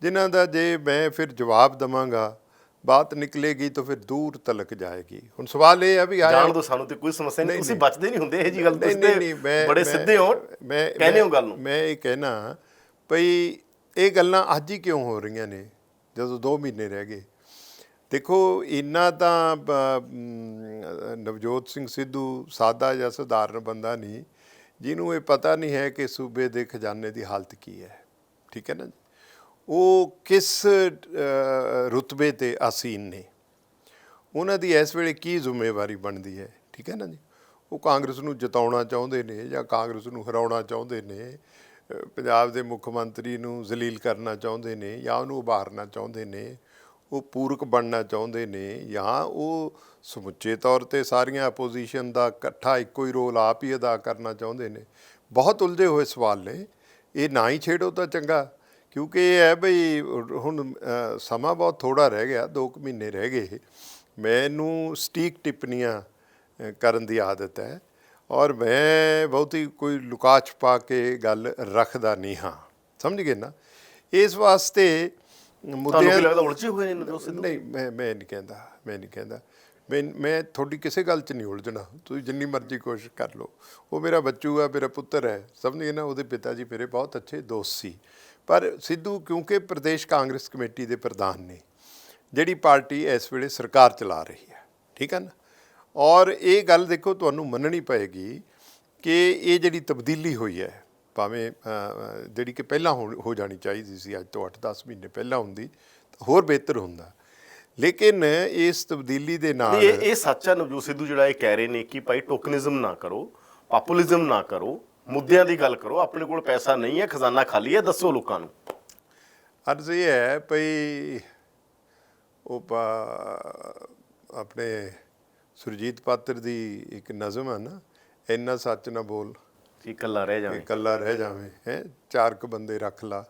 S2: ਜਿਨ੍ਹਾਂ ਦਾ ਜੇ ਮੈਂ ਫਿਰ ਜਵਾਬ ਦੇਵਾਂਗਾ ਬਾਤ ਨਿਕਲੇਗੀ ਤਾਂ ਫਿਰ ਦੂਰ ਤਲਕ ਜਾਏਗੀ। ਹੁਣ ਸਵਾਲ ਇਹ ਹੈ ਵੀ
S1: ਜਾਣ ਦੋ ਸਾਨੂੰ ਤੇ ਕੋਈ ਸਮੱਸਿਆ ਨਹੀਂ, ਤੁਸੀਂ ਬਚਦੇ ਨਹੀਂ ਹੁੰਦੇ ਇਹ ਜੀ ਗੱਲ, ਤੁਸੀਂ ਬੜੇ ਸਿੱਧੇ ਹੋ, ਕਹਿੰਦੇ ਹੋ ਗੱਲ ਨੂੰ।
S2: ਮੈਂ ਇਹ ਕਹਿਣਾ ਭਈ ਇਹ ਗੱਲਾਂ ਅੱਜ ਹੀ ਕਿਉਂ ਹੋ ਰਹੀਆਂ ਨੇ ਜਦੋਂ 2 ਮਹੀਨੇ ਰਹਿ ਗਏ। ਦੇਖੋ ਇੰਨਾ ਤਾਂ ਨਵਜੋਤ ਸਿੰਘ ਸਿੱਧੂ ਸਾਦਾ ਜਾਂ ਸਧਾਰਨ ਬੰਦਾ ਨਹੀਂ ਜਿਹਨੂੰ ਇਹ ਪਤਾ ਨਹੀਂ ਹੈ ਕਿ ਸੂਬੇ ਦੇ ਖਜ਼ਾਨੇ ਦੀ ਹਾਲਤ ਕੀ ਹੈ, ਠੀਕ ਹੈ ਨਾ ਜੀ। ਉਹ ਕਿਸ ਰੁਤਬੇ 'ਤੇ ਆਸੀਨ ਨੇ, ਉਹਨਾਂ ਦੀ ਇਸ ਵੇਲੇ ਕੀ ਜ਼ਿੰਮੇਵਾਰੀ ਬਣਦੀ ਹੈ, ਠੀਕ ਹੈ ਨਾ ਜੀ। ਉਹ ਕਾਂਗਰਸ ਨੂੰ ਜਿਤਾਉਣਾ ਚਾਹੁੰਦੇ ਨੇ ਜਾਂ ਕਾਂਗਰਸ ਨੂੰ ਹਰਾਉਣਾ ਚਾਹੁੰਦੇ ਨੇ, ਪੰਜਾਬ ਦੇ ਮੁੱਖ ਮੰਤਰੀ ਨੂੰ ਜ਼ਲੀਲ ਕਰਨਾ ਚਾਹੁੰਦੇ ਨੇ ਜਾਂ ਉਹਨੂੰ ਉਭਾਰਨਾ ਚਾਹੁੰਦੇ ਨੇ, ਉਹ ਪੂਰਕ ਬਣਨਾ ਚਾਹੁੰਦੇ ਨੇ ਜਾਂ ਉਹ ਸਮੁੱਚੇ ਤੌਰ 'ਤੇ ਸਾਰੀਆਂ ਆਪੋਜੀਸ਼ਨ ਦਾ ਇਕੱਠਾ ਇੱਕੋ ਹੀ ਰੋਲ ਆਪ ਹੀ ਅਦਾ ਕਰਨਾ ਚਾਹੁੰਦੇ ਨੇ। ਬਹੁਤ ਉਲਝੇ ਹੋਏ ਸਵਾਲ ਨੇ, ਇਹ ਨਾ ਹੀ ਛੇੜੋ ਤਾਂ ਚੰਗਾ, ਕਿਉਂਕਿ ਇਹ ਹੈ ਬਈ ਹੁਣ ਸਮਾਂ ਬਹੁਤ ਥੋੜ੍ਹਾ ਰਹਿ ਗਿਆ, 2 ਮਹੀਨੇ ਰਹਿ ਗਏ। ਮੈਨੂੰ ਸਟੀਕ ਟਿੱਪਣੀਆਂ ਕਰਨ ਦੀ ਆਦਤ ਹੈ ਔਰ ਮੈਂ ਬਹੁਤੀ ਕੋਈ ਲੁਕਾ ਛੁਪਾ ਕੇ ਗੱਲ ਰੱਖਦਾ ਨਹੀਂ ਹਾਂ, ਸਮਝ ਗਏ ਨਾ। ਇਸ ਵਾਸਤੇ ਮੁੱਦਿਆਂ
S1: ਲੱਗਦਾ ਉਲਝੇ ਹੋਏ ਨੇ
S2: ਨਹੀਂ, ਮੈਂ ਨਹੀਂ ਕਹਿੰਦਾ ਮੈਂ ਤੁਹਾਡੀ ਕਿਸੇ ਗੱਲ 'ਚ ਨਹੀਂ ਉਲਝਣਾ, ਤੁਸੀਂ ਜਿੰਨੀ ਮਰਜ਼ੀ ਕੋਸ਼ਿਸ਼ ਕਰ ਲਓ। ਉਹ ਮੇਰਾ ਬੱਚੂ ਹੈ, ਮੇਰਾ ਪੁੱਤਰ ਹੈ, ਸਮਝ ਗਏ ਨਾ। ਉਹਦੇ ਪਿਤਾ ਜੀ ਮੇਰੇ ਬਹੁਤ ਅੱਛੇ ਦੋਸਤ ਸੀ, ਪਰ ਸਿੱਧੂ ਕਿਉਂਕਿ ਪ੍ਰਦੇਸ਼ ਕਾਂਗਰਸ ਕਮੇਟੀ ਦੇ ਪ੍ਰਧਾਨ ਨੇ, ਜਿਹੜੀ ਪਾਰਟੀ ਇਸ ਵੇਲੇ ਸਰਕਾਰ ਚਲਾ ਰਹੀ ਹੈ, ਠੀਕ ਹੈ ਨਾ। ਔਰ ਇਹ ਗੱਲ ਦੇਖੋ ਤੁਹਾਨੂੰ ਮੰਨਣੀ ਪਏਗੀ ਕਿ ਇਹ ਜਿਹੜੀ ਤਬਦੀਲੀ ਹੋਈ ਹੈ, ਭਾਵੇਂ ਜਿਹੜੀ ਕਿ ਪਹਿਲਾਂ ਹੋ ਜਾਣੀ ਚਾਹੀਦੀ ਸੀ, ਅੱਜ ਤੋਂ 8-10 ਮਹੀਨੇ ਪਹਿਲਾਂ ਹੁੰਦੀ ਤਾਂ ਹੋਰ ਬਿਹਤਰ ਹੁੰਦਾ, ਲੇਕਿਨ ਇਸ ਤਬਦੀਲੀ ਦੇ ਨਾਲ
S1: ਇਹ ਸੱਚ ਹੈ ਨਵਜੋਤ ਸਿੱਧੂ ਜਿਹੜਾ ਇਹ ਕਹਿ ਰਹੇ ਨੇ ਕਿ ਭਾਈ ਟੋਕਨਿਜ਼ਮ ਨਾ ਕਰੋ, ਪਾਪੂਲਿਜ਼ਮ ਨਾ ਕਰੋ, ਮੁੱਦਿਆਂ ਦੀ ਗੱਲ ਕਰੋ, ਆਪਣੇ ਕੋਲ ਪੈਸਾ ਨਹੀਂ ਹੈ, ਖਜ਼ਾਨਾ ਖਾਲੀ ਹੈ, ਦੱਸੋ ਲੋਕਾਂ ਨੂੰ।
S2: ਅਰਜ਼ ਇਹ ਹੈ ਭਈ ਉਹ ਆਪਣੇ ਸੁਰਜੀਤ ਪਾਤਰ ਦੀ ਇੱਕ ਨਜ਼ਮ ਹੈ ਨਾ, ਇੰਨਾ ਸੱਚ ਨਾ ਬੋਲ
S1: ਇਕੱਲਾ ਰਹਿ ਜਾਵੇਂ,
S2: ਇਕੱਲਾ ਰਹਿ ਜਾਵੇਂ, ਹੈ 4 ਕੁ ਬੰਦੇ ਰੱਖ ਲਾ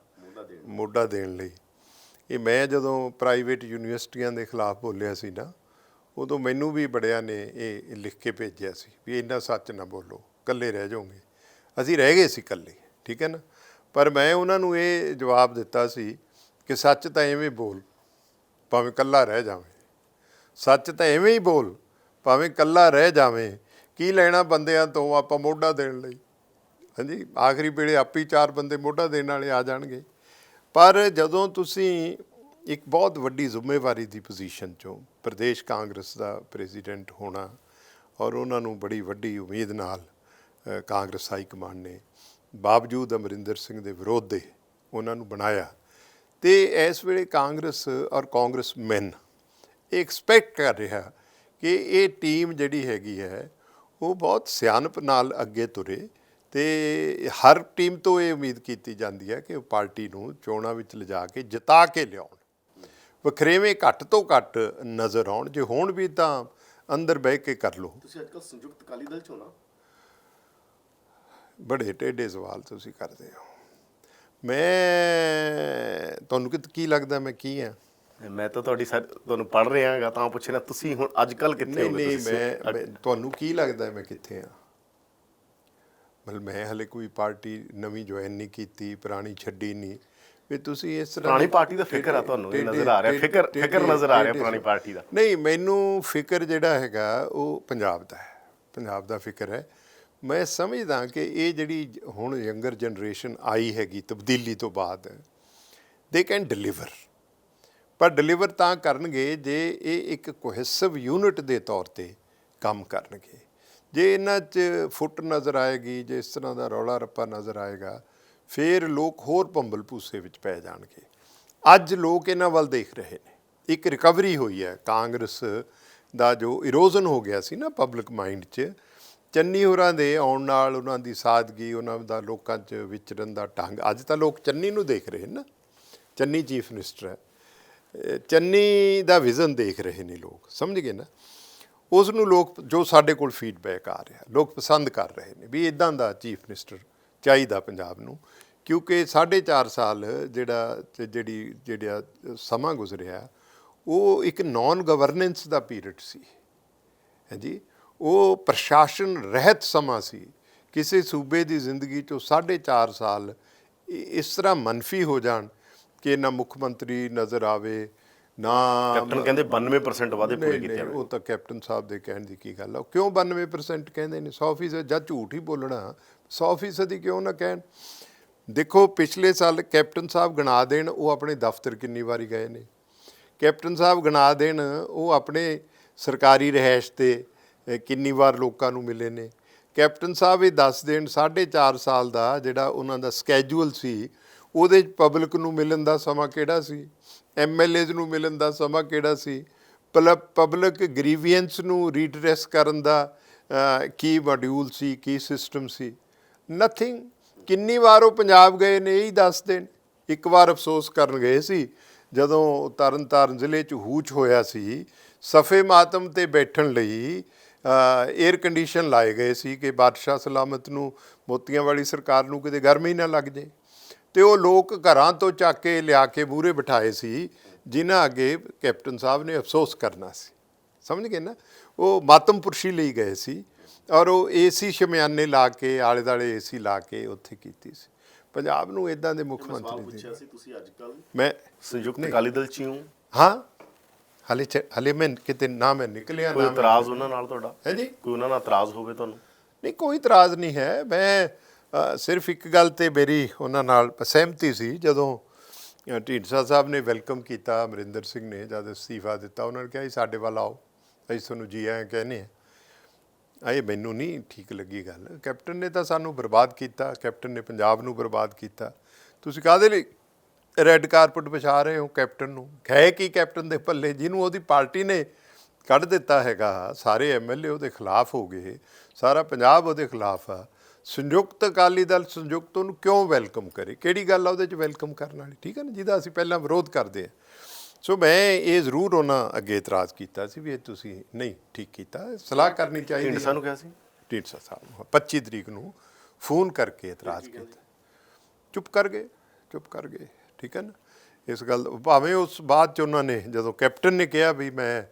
S2: ਮੋਢਾ ਦੇਣ ਲਈ। ਇਹ ਮੈਂ ਜਦੋਂ ਪ੍ਰਾਈਵੇਟ ਯੂਨੀਵਰਸਿਟੀਆਂ ਦੇ ਖਿਲਾਫ ਬੋਲਿਆ ਸੀ ਨਾ, ਉਦੋਂ ਮੈਨੂੰ ਵੀ ਬੜਿਆਂ ਨੇ ਇਹ ਲਿਖ ਕੇ ਭੇਜਿਆ ਸੀ ਵੀ ਇੰਨਾ ਸੱਚ ਨਾ ਬੋਲੋ, ਇਕੱਲੇ ਰਹਿ ਜਾਓਗੇ। ਅਸੀਂ ਰਹਿ ਗਏ ਸੀ ਇਕੱਲੇ, ਠੀਕ ਹੈ ਨਾ। ਪਰ ਮੈਂ ਉਹਨਾਂ ਨੂੰ ਇਹ ਜਵਾਬ ਦਿੱਤਾ ਸੀ ਕਿ ਸੱਚ ਤਾਂ ਐਵੇਂ ਬੋਲ ਭਾਵੇਂ ਇਕੱਲਾ ਰਹਿ ਜਾਵੇਂ, ਸੱਚ ਤਾਂ ਐਵੇਂ ਹੀ ਬੋਲ ਭਾਵੇਂ ਇਕੱਲਾ ਰਹਿ ਜਾਵੇਂ, ਕੀ ਲੈਣਾ ਬੰਦਿਆਂ ਤੋਂ ਆਪਾਂ ਮੋਢਾ ਦੇਣ ਲਈ। ਹਾਂਜੀ, ਆਖਰੀ ਵੇਲੇ ਆਪੇ ਹੀ 4 ਬੰਦੇ ਮੋਢਾ ਦੇਣ ਵਾਲੇ ਆ ਜਾਣਗੇ। ਪਰ ਜਦੋਂ ਤੁਸੀਂ ਇੱਕ ਬਹੁਤ ਵੱਡੀ ਜ਼ਿੰਮੇਵਾਰੀ ਦੀ ਪੋਜੀਸ਼ਨ 'ਚੋਂ ਪ੍ਰਦੇਸ਼ ਕਾਂਗਰਸ ਦਾ ਪ੍ਰੈਜ਼ੀਡੈਂਟ ਹੋਣਾ, ਔਰ ਉਹਨਾਂ ਨੂੰ ਬੜੀ ਵੱਡੀ ਉਮੀਦ ਨਾਲ ਕਾਂਗਰਸ ਹਾਈ ਕਮਾਂਡ ਨੇ ਬਾਵਜੂਦ ਅਮਰਿੰਦਰ ਸਿੰਘ ਦੇ ਵਿਰੋਧ ਦੇ ਉਹਨਾਂ ਨੂੰ ਬਣਾਇਆ, ਅਤੇ ਇਸ ਵੇਲੇ ਕਾਂਗਰਸ ਔਰ ਕਾਂਗਰਸਮੈਨ ਇਹ ਐਕਸਪੈਕਟ ਕਰ ਰਿਹਾ ਕਿ ਇਹ ਟੀਮ ਜਿਹੜੀ ਹੈਗੀ ਹੈ ਉਹ ਬਹੁਤ ਸਿਆਣਪ ਨਾਲ ਅੱਗੇ ਤੁਰੇ, ਅਤੇ ਹਰ ਟੀਮ ਤੋਂ ਇਹ ਉਮੀਦ ਕੀਤੀ ਜਾਂਦੀ ਹੈ ਕਿ ਉਹ ਪਾਰਟੀ ਨੂੰ ਚੋਣਾਂ ਵਿੱਚ ਲਿਜਾ ਕੇ ਜਿਤਾ ਕੇ ਲਿਆਉਣ, ਵਖਰੇਵੇਂ ਘੱਟ ਤੋਂ ਘੱਟ ਨਜ਼ਰ ਆਉਣ। ਜੇ ਹੋਣ ਵੀ ਤਾਂ ਅੰਦਰ ਬਹਿ ਕੇ ਕਰ ਲਓ।
S1: ਤੁਸੀਂ ਅੱਜ ਕੱਲ੍ਹ ਸੰਯੁਕਤ ਅਕਾਲੀ ਦਲ 'ਚ ਹੋ ਨਾ?
S2: ਬੜੇ ਟੇਢੇ ਸਵਾਲ ਤੁਸੀਂ ਕਰਦੇ ਹੋ। ਮੈਂ ਤੁਹਾਨੂੰ ਕੀ ਲੱਗਦਾ ਮੈਂ ਕੀ ਹਾਂ?
S1: ਮੈਂ ਤਾਂ ਤੁਹਾਨੂੰ ਪੜ੍ਹ ਰਿਹਾ ਹੈਗਾ ਤਾਂ ਪੁੱਛਣਾ, ਤੁਸੀਂ ਹੁਣ ਅੱਜ ਕੱਲ੍ਹ ਕਿੱਥੇ ਹੋ?
S2: ਨਹੀਂ, ਮੈਂ ਤੁਹਾਨੂੰ ਕੀ ਲੱਗਦਾ ਮੈਂ ਕਿੱਥੇ ਹਾਂ? ਮਤਲਬ ਮੈਂ ਹਲੇ ਕੋਈ ਪਾਰਟੀ ਨਵੀਂ ਜੁਆਇਨ ਨਹੀਂ ਕੀਤੀ, ਪੁਰਾਣੀ ਛੱਡੀ ਨਹੀਂ। ਵੀ ਤੁਸੀਂ ਇਸ ਤਰ੍ਹਾਂ
S1: ਪੁਰਾਣੀ ਪਾਰਟੀ ਦਾ ਫਿਕਰ ਆ ਤੁਹਾਨੂੰ ਨਜ਼ਰ ਆ ਰਿਹਾ, ਫਿਕਰ ਨਜ਼ਰ ਆ ਰਿਹਾ ਪੁਰਾਣੀ ਪਾਰਟੀ ਦਾ?
S2: ਨਹੀਂ, ਮੈਨੂੰ ਫਿਕਰ ਜਿਹੜਾ ਹੈਗਾ ਉਹ ਪੰਜਾਬ ਦਾ ਹੈ, ਪੰਜਾਬ ਦਾ ਫਿਕਰ ਹੈ। ਮੈਂ ਸਮਝਦਾ ਕਿ ਇਹ ਜਿਹੜੀ ਹੁਣ ਯੰਗਰ ਜਨਰੇਸ਼ਨ ਆਈ ਹੈਗੀ ਤਬਦੀਲੀ ਤੋਂ ਬਾਅਦ, ਦੇ ਕੈਨ ਡਿਲੀਵਰ, ਪਰ ਡਿਲੀਵਰ ਤਾਂ ਕਰਨਗੇ ਜੇ ਇਹ ਇੱਕ ਕੋਹੈਸਿਵ ਯੂਨਿਟ ਦੇ ਤੌਰ 'ਤੇ ਕੰਮ ਕਰਨਗੇ। ਜੇ ਇਹਨਾਂ 'ਚ ਫੁੱਟ ਨਜ਼ਰ ਆਏਗੀ, ਜੇ ਇਸ ਤਰ੍ਹਾਂ ਦਾ ਰੌਲਾ ਰੱਪਾ ਨਜ਼ਰ ਆਏਗਾ, ਫਿਰ ਲੋਕ ਹੋਰ ਭੰਬਲ ਭੂਸੇ ਵਿੱਚ ਪੈ ਜਾਣਗੇ। ਅੱਜ ਲੋਕ ਇਹਨਾਂ ਵੱਲ ਦੇਖ ਰਹੇ ਨੇ। ਇੱਕ ਰਿਕਵਰੀ ਹੋਈ ਹੈ ਕਾਂਗਰਸ ਦਾ, ਜੋ ਇਰੋਜ਼ਨ ਹੋ ਗਿਆ ਸੀ ਨਾ ਪਬਲਿਕ ਮਾਈਂਡ 'ਚ, ਚੰਨੀ ਹੋਰਾਂ ਦੇ ਆਉਣ ਨਾਲ ਉਹਨਾਂ ਦੀ ਸਾਦਗੀ, ਉਹਨਾਂ ਦਾ ਲੋਕਾਂ 'ਚ ਵਿਚਰਨ ਦਾ ਢੰਗ। ਅੱਜ ਤਾਂ ਲੋਕ ਚੰਨੀ ਨੂੰ ਦੇਖ ਰਹੇ ਨਾ, ਚੰਨੀ ਚੀਫ ਮਿਨਿਸਟਰ ਹੈ, ਚੰਨੀ ਦਾ ਵਿਜ਼ਨ ਦੇਖ ਰਹੇ ਨੇ ਲੋਕ, ਸਮਝ ਗਏ ਨਾ। ਉਸ ਨੂੰ ਲੋਕ, ਜੋ ਸਾਡੇ ਕੋਲ ਫੀਡਬੈਕ ਆ ਰਿਹਾ, ਲੋਕ ਪਸੰਦ ਕਰ ਰਹੇ ਨੇ ਵੀ ਇੱਦਾਂ ਦਾ ਚੀਫ ਮਿਨਿਸਟਰ ਚਾਹੀਦਾ ਪੰਜਾਬ ਨੂੰ, ਕਿਉਂਕਿ 4.5 ਸਾਲ ਜਿਹੜਾ ਸਮਾਂ ਗੁਜ਼ਰਿਆ ਉਹ ਇੱਕ ਨੌਨ ਗਵਰਨੈਂਸ ਦਾ ਪੀਰੀਅਡ ਸੀ, ਹਾਂਜੀ। ਉਹ ਪ੍ਰਸ਼ਾਸਨ ਰਹਿਤ ਸਮਾਂ ਸੀ, ਕਿਸੇ ਸੂਬੇ ਦੀ ਜ਼ਿੰਦਗੀ 'ਚੋਂ 4.5 ਸਾਲ ਇਸ ਤਰ੍ਹਾਂ ਮਨਫੀ ਹੋ ਜਾਣ ਕਿ ਨਾ ਮੁੱਖ ਮੰਤਰੀ ਨਜ਼ਰ ਆਵੇ ਨਾ।
S1: ਕੈਪਟਨ ਕਹਿੰਦੇ 92% ਵਾਅਦੇ ਪੂਰੇ ਕੀਤੇ
S2: ਨਹੀਂ, ਉਹ ਤਾਂ ਕੈਪਟਨ ਸਾਹਿਬ ਦੇ ਕਹਿਣ ਦੀ ਕੀ ਗੱਲ ਆ। ਉਹ ਕਿਉਂ 92% ਕਹਿੰਦੇ ਨੇ? 100% ਜਾਂ ਝੂਠ ਹੀ ਬੋਲਣਾ, 100% ਹੀ ਕਿਉਂ ਨਾ ਕਹਿਣ। ਦੇਖੋ ਪਿਛਲੇ ਸਾਲ ਕੈਪਟਨ ਸਾਹਿਬ ਗਿਣਾ ਦੇਣ ਉਹ ਆਪਣੇ ਦਫ਼ਤਰ ਕਿੰਨੀ ਵਾਰੀ ਗਏ ਨੇ, ਕੈਪਟਨ ਸਾਹਿਬ ਗਿਣਾ ਦੇਣ ਉਹ ਆਪਣੇ ਸਰਕਾਰੀ ਰਿਹਾਇਸ਼ 'ਤੇ ਕਿੰਨੀ ਵਾਰ ਲੋਕਾਂ ਨੂੰ ਮਿਲੇ ਨੇ, ਕੈਪਟਨ ਸਾਹਿਬ ਇਹ ਦੱਸ ਦੇਣ 4.5 ਸਾਲ ਦਾ ਜਿਹੜਾ ਉਹਨਾਂ ਦਾ ਸਕੈਜੂਅਲ ਸੀ ਉਹਦੇ 'ਚ ਪਬਲਿਕ ਨੂੰ ਮਿਲਣ ਦਾ ਸਮਾਂ ਕਿਹੜਾ ਸੀ, MLAs ਨੂੰ ਮਿਲਣ ਦਾ ਸਮਾਂ ਕਿਹੜਾ ਸੀ, ਪਬਲਿਕ ਗ੍ਰੀਵੀਐਂਸ ਨੂੰ ਰੀਡਰੈਸ ਕਰਨ ਦਾ ਕੀ ਮੋਡਿਊਲ ਸੀ, ਕੀ ਸਿਸਟਮ ਸੀ? ਨਥਿੰਗ। ਕਿੰਨੀ ਵਾਰ ਉਹ ਪੰਜਾਬ ਗਏ ਨੇ ਇਹੀ ਦੱਸ ਦੇਣ। ਇੱਕ ਵਾਰ ਅਫਸੋਸ ਕਰਨ ਗਏ ਸੀ ਜਦੋਂ ਤਰਨਤਾਰਨ ਜ਼ਿਲ੍ਹੇ 'ਚ ਹੂਚ ਹੋਇਆ ਸੀ, ਸਫੇ ਮਾਤਮ 'ਤੇ ਬੈਠਣ ਲਈ ਏਅਰ ਕੰਡੀਸ਼ਨ ਲਾਏ ਗਏ ਸੀ ਕਿ ਬਾਦਸ਼ਾਹ ਸਲਾਮਤ ਨੂੰ, ਮੋਤੀਆਂ ਵਾਲੀ ਸਰਕਾਰ ਨੂੰ ਕਿਤੇ ਗਰਮੀ ਨਾ ਲੱਗ ਜੇ, ਅਤੇ ਉਹ ਲੋਕ ਘਰਾਂ ਤੋਂ ਚੱਕ ਕੇ ਲਿਆ ਕੇ ਮੂਹਰੇ ਬਿਠਾਏ ਸੀ ਜਿਨ੍ਹਾਂ ਅੱਗੇ ਕੈਪਟਨ ਸਾਹਿਬ ਨੇ ਅਫਸੋਸ ਕਰਨਾ ਸੀ। ਸਮਝ ਗਏ ਨਾ? ਉਹ ਮਾਤਮਪੁਰਸ਼ੀ ਲਈ ਗਏ ਸੀ ਔਰ ਉਹ AC ਸ਼ਮਿਆਨੇ ਲਾ ਕੇ, ਆਲੇ ਦੁਆਲੇ AC ਲਾ ਕੇ ਉੱਥੇ ਕੀਤੀ ਸੀ। ਪੰਜਾਬ ਨੂੰ ਇੱਦਾਂ ਦੇ ਮੁੱਖ ਮੰਤਰੀ
S1: ਪੁੱਛਿਆ ਸੀ ਤੁਸੀਂ ਅੱਜ ਕੱਲ੍ਹ
S2: ਮੈਂ
S1: ਸੰਯੁਕਤ ਅਕਾਲੀ ਦਲ 'ਚ ਹੀ ਹੋ?
S2: ਹਾਂ, ਹਲੇ ਮੈਂ ਕਿਤੇ ਨਾ ਮੈਂ ਨਿਕਲਿਆ
S1: ਕੋਈ
S2: ਨਾ।
S1: ਇਤਰਾਜ਼ ਉਹਨਾਂ ਨਾਲ ਤੁਹਾਡਾ?
S2: ਹੈ ਜੀ?
S1: ਕੋਈ ਉਹਨਾਂ ਨਾਲ ਇਤਰਾਜ਼ ਹੋਵੇ ਤੁਹਾਨੂੰ?
S2: ਨਹੀਂ, ਕੋਈ ਇਤਰਾਜ਼ ਨਹੀਂ ਹੈ। ਮੈਂ ਸਿਰਫ ਇੱਕ ਗੱਲ 'ਤੇ ਮੇਰੀ ਉਹਨਾਂ ਨਾਲ ਸਹਿਮਤੀ ਸੀ। ਜਦੋਂ ਢੀਂਡਸਾ ਸਾਹਿਬ ਨੇ ਵੈਲਕਮ ਕੀਤਾ ਅਮਰਿੰਦਰ ਸਿੰਘ ਨੇ, ਜਦ ਅਸਤੀਫਾ ਦਿੱਤਾ, ਉਹਨਾਂ ਨੇ ਕਿਹਾ ਜੀ ਸਾਡੇ ਵੱਲ ਆਓ, ਅਸੀਂ ਤੁਹਾਨੂੰ ਜੀ ਆਇਆਂ ਕਹਿੰਦੇ ਹਾਂ। ਇਹ ਮੈਨੂੰ ਨਹੀਂ ਠੀਕ ਲੱਗੀ ਗੱਲ। ਕੈਪਟਨ ਨੇ ਤਾਂ ਸਾਨੂੰ ਬਰਬਾਦ ਕੀਤਾ, ਕੈਪਟਨ ਨੇ ਪੰਜਾਬ ਨੂੰ ਬਰਬਾਦ ਕੀਤਾ। ਤੁਸੀਂ ਕਾਹਦੇ ਲਈ ਰੈੱਡ ਕਾਰਪਟ ਵਿਛਾ ਰਹੇ ਹੋ ਕੈਪਟਨ ਨੂੰ? ਹੈ ਕੀ ਕੈਪਟਨ ਦੇ ਪੱਲੇ ਜਿਹਨੂੰ ਉਹਦੀ ਪਾਰਟੀ ਨੇ ਕੱਢ ਦਿੱਤਾ ਹੈਗਾ? ਸਾਰੇ MLA ਉਹਦੇ ਖਿਲਾਫ ਹੋ ਗਏ, ਸਾਰਾ ਪੰਜਾਬ ਉਹਦੇ ਖਿਲਾਫ ਆ। ਸੰਯੁਕਤ ਅਕਾਲੀ ਦਲ ਸੰਯੁਕਤ ਉਹਨੂੰ ਕਿਉਂ ਵੈਲਕਮ ਕਰੇ? ਕਿਹੜੀ ਗੱਲ ਆ ਉਹਦੇ 'ਚ ਵੈਲਕਮ ਕਰਨ ਵਾਲੀ? ਠੀਕ ਹੈ ਨਾ, ਜਿਹਦਾ ਅਸੀਂ ਪਹਿਲਾਂ ਵਿਰੋਧ ਕਰਦੇ ਹਾਂ। ਸੋ ਮੈਂ ਇਹ ਜ਼ਰੂਰ ਉਹਨਾਂ ਅੱਗੇ ਇਤਰਾਜ਼ ਕੀਤਾ ਸੀ ਵੀ ਇਹ ਤੁਸੀਂ ਨਹੀਂ ਠੀਕ ਕੀਤਾ, ਸਲਾਹ ਕਰਨੀ ਚਾਹੀਦੀ।
S1: ਢੀਂਡਸਾ ਨੂੰ ਕਿਹਾ ਸੀ?
S2: ਢੀਂਡਸਾ ਸਾਹਿਬ ਨੂੰ 25 ਤਰੀਕ ਨੂੰ ਫੋਨ ਕਰਕੇ ਇਤਰਾਜ਼ ਕੀਤਾ, ਚੁੱਪ ਕਰ ਗਏ। ਠੀਕ ਹੈ ਨਾ? ਇਸ ਗੱਲ ਭਾਵੇਂ ਉਸ ਬਾਅਦ 'ਚ ਉਹਨਾਂ ਨੇ ਜਦੋਂ ਕੈਪਟਨ ਨੇ ਕਿਹਾ ਵੀ ਮੈਂ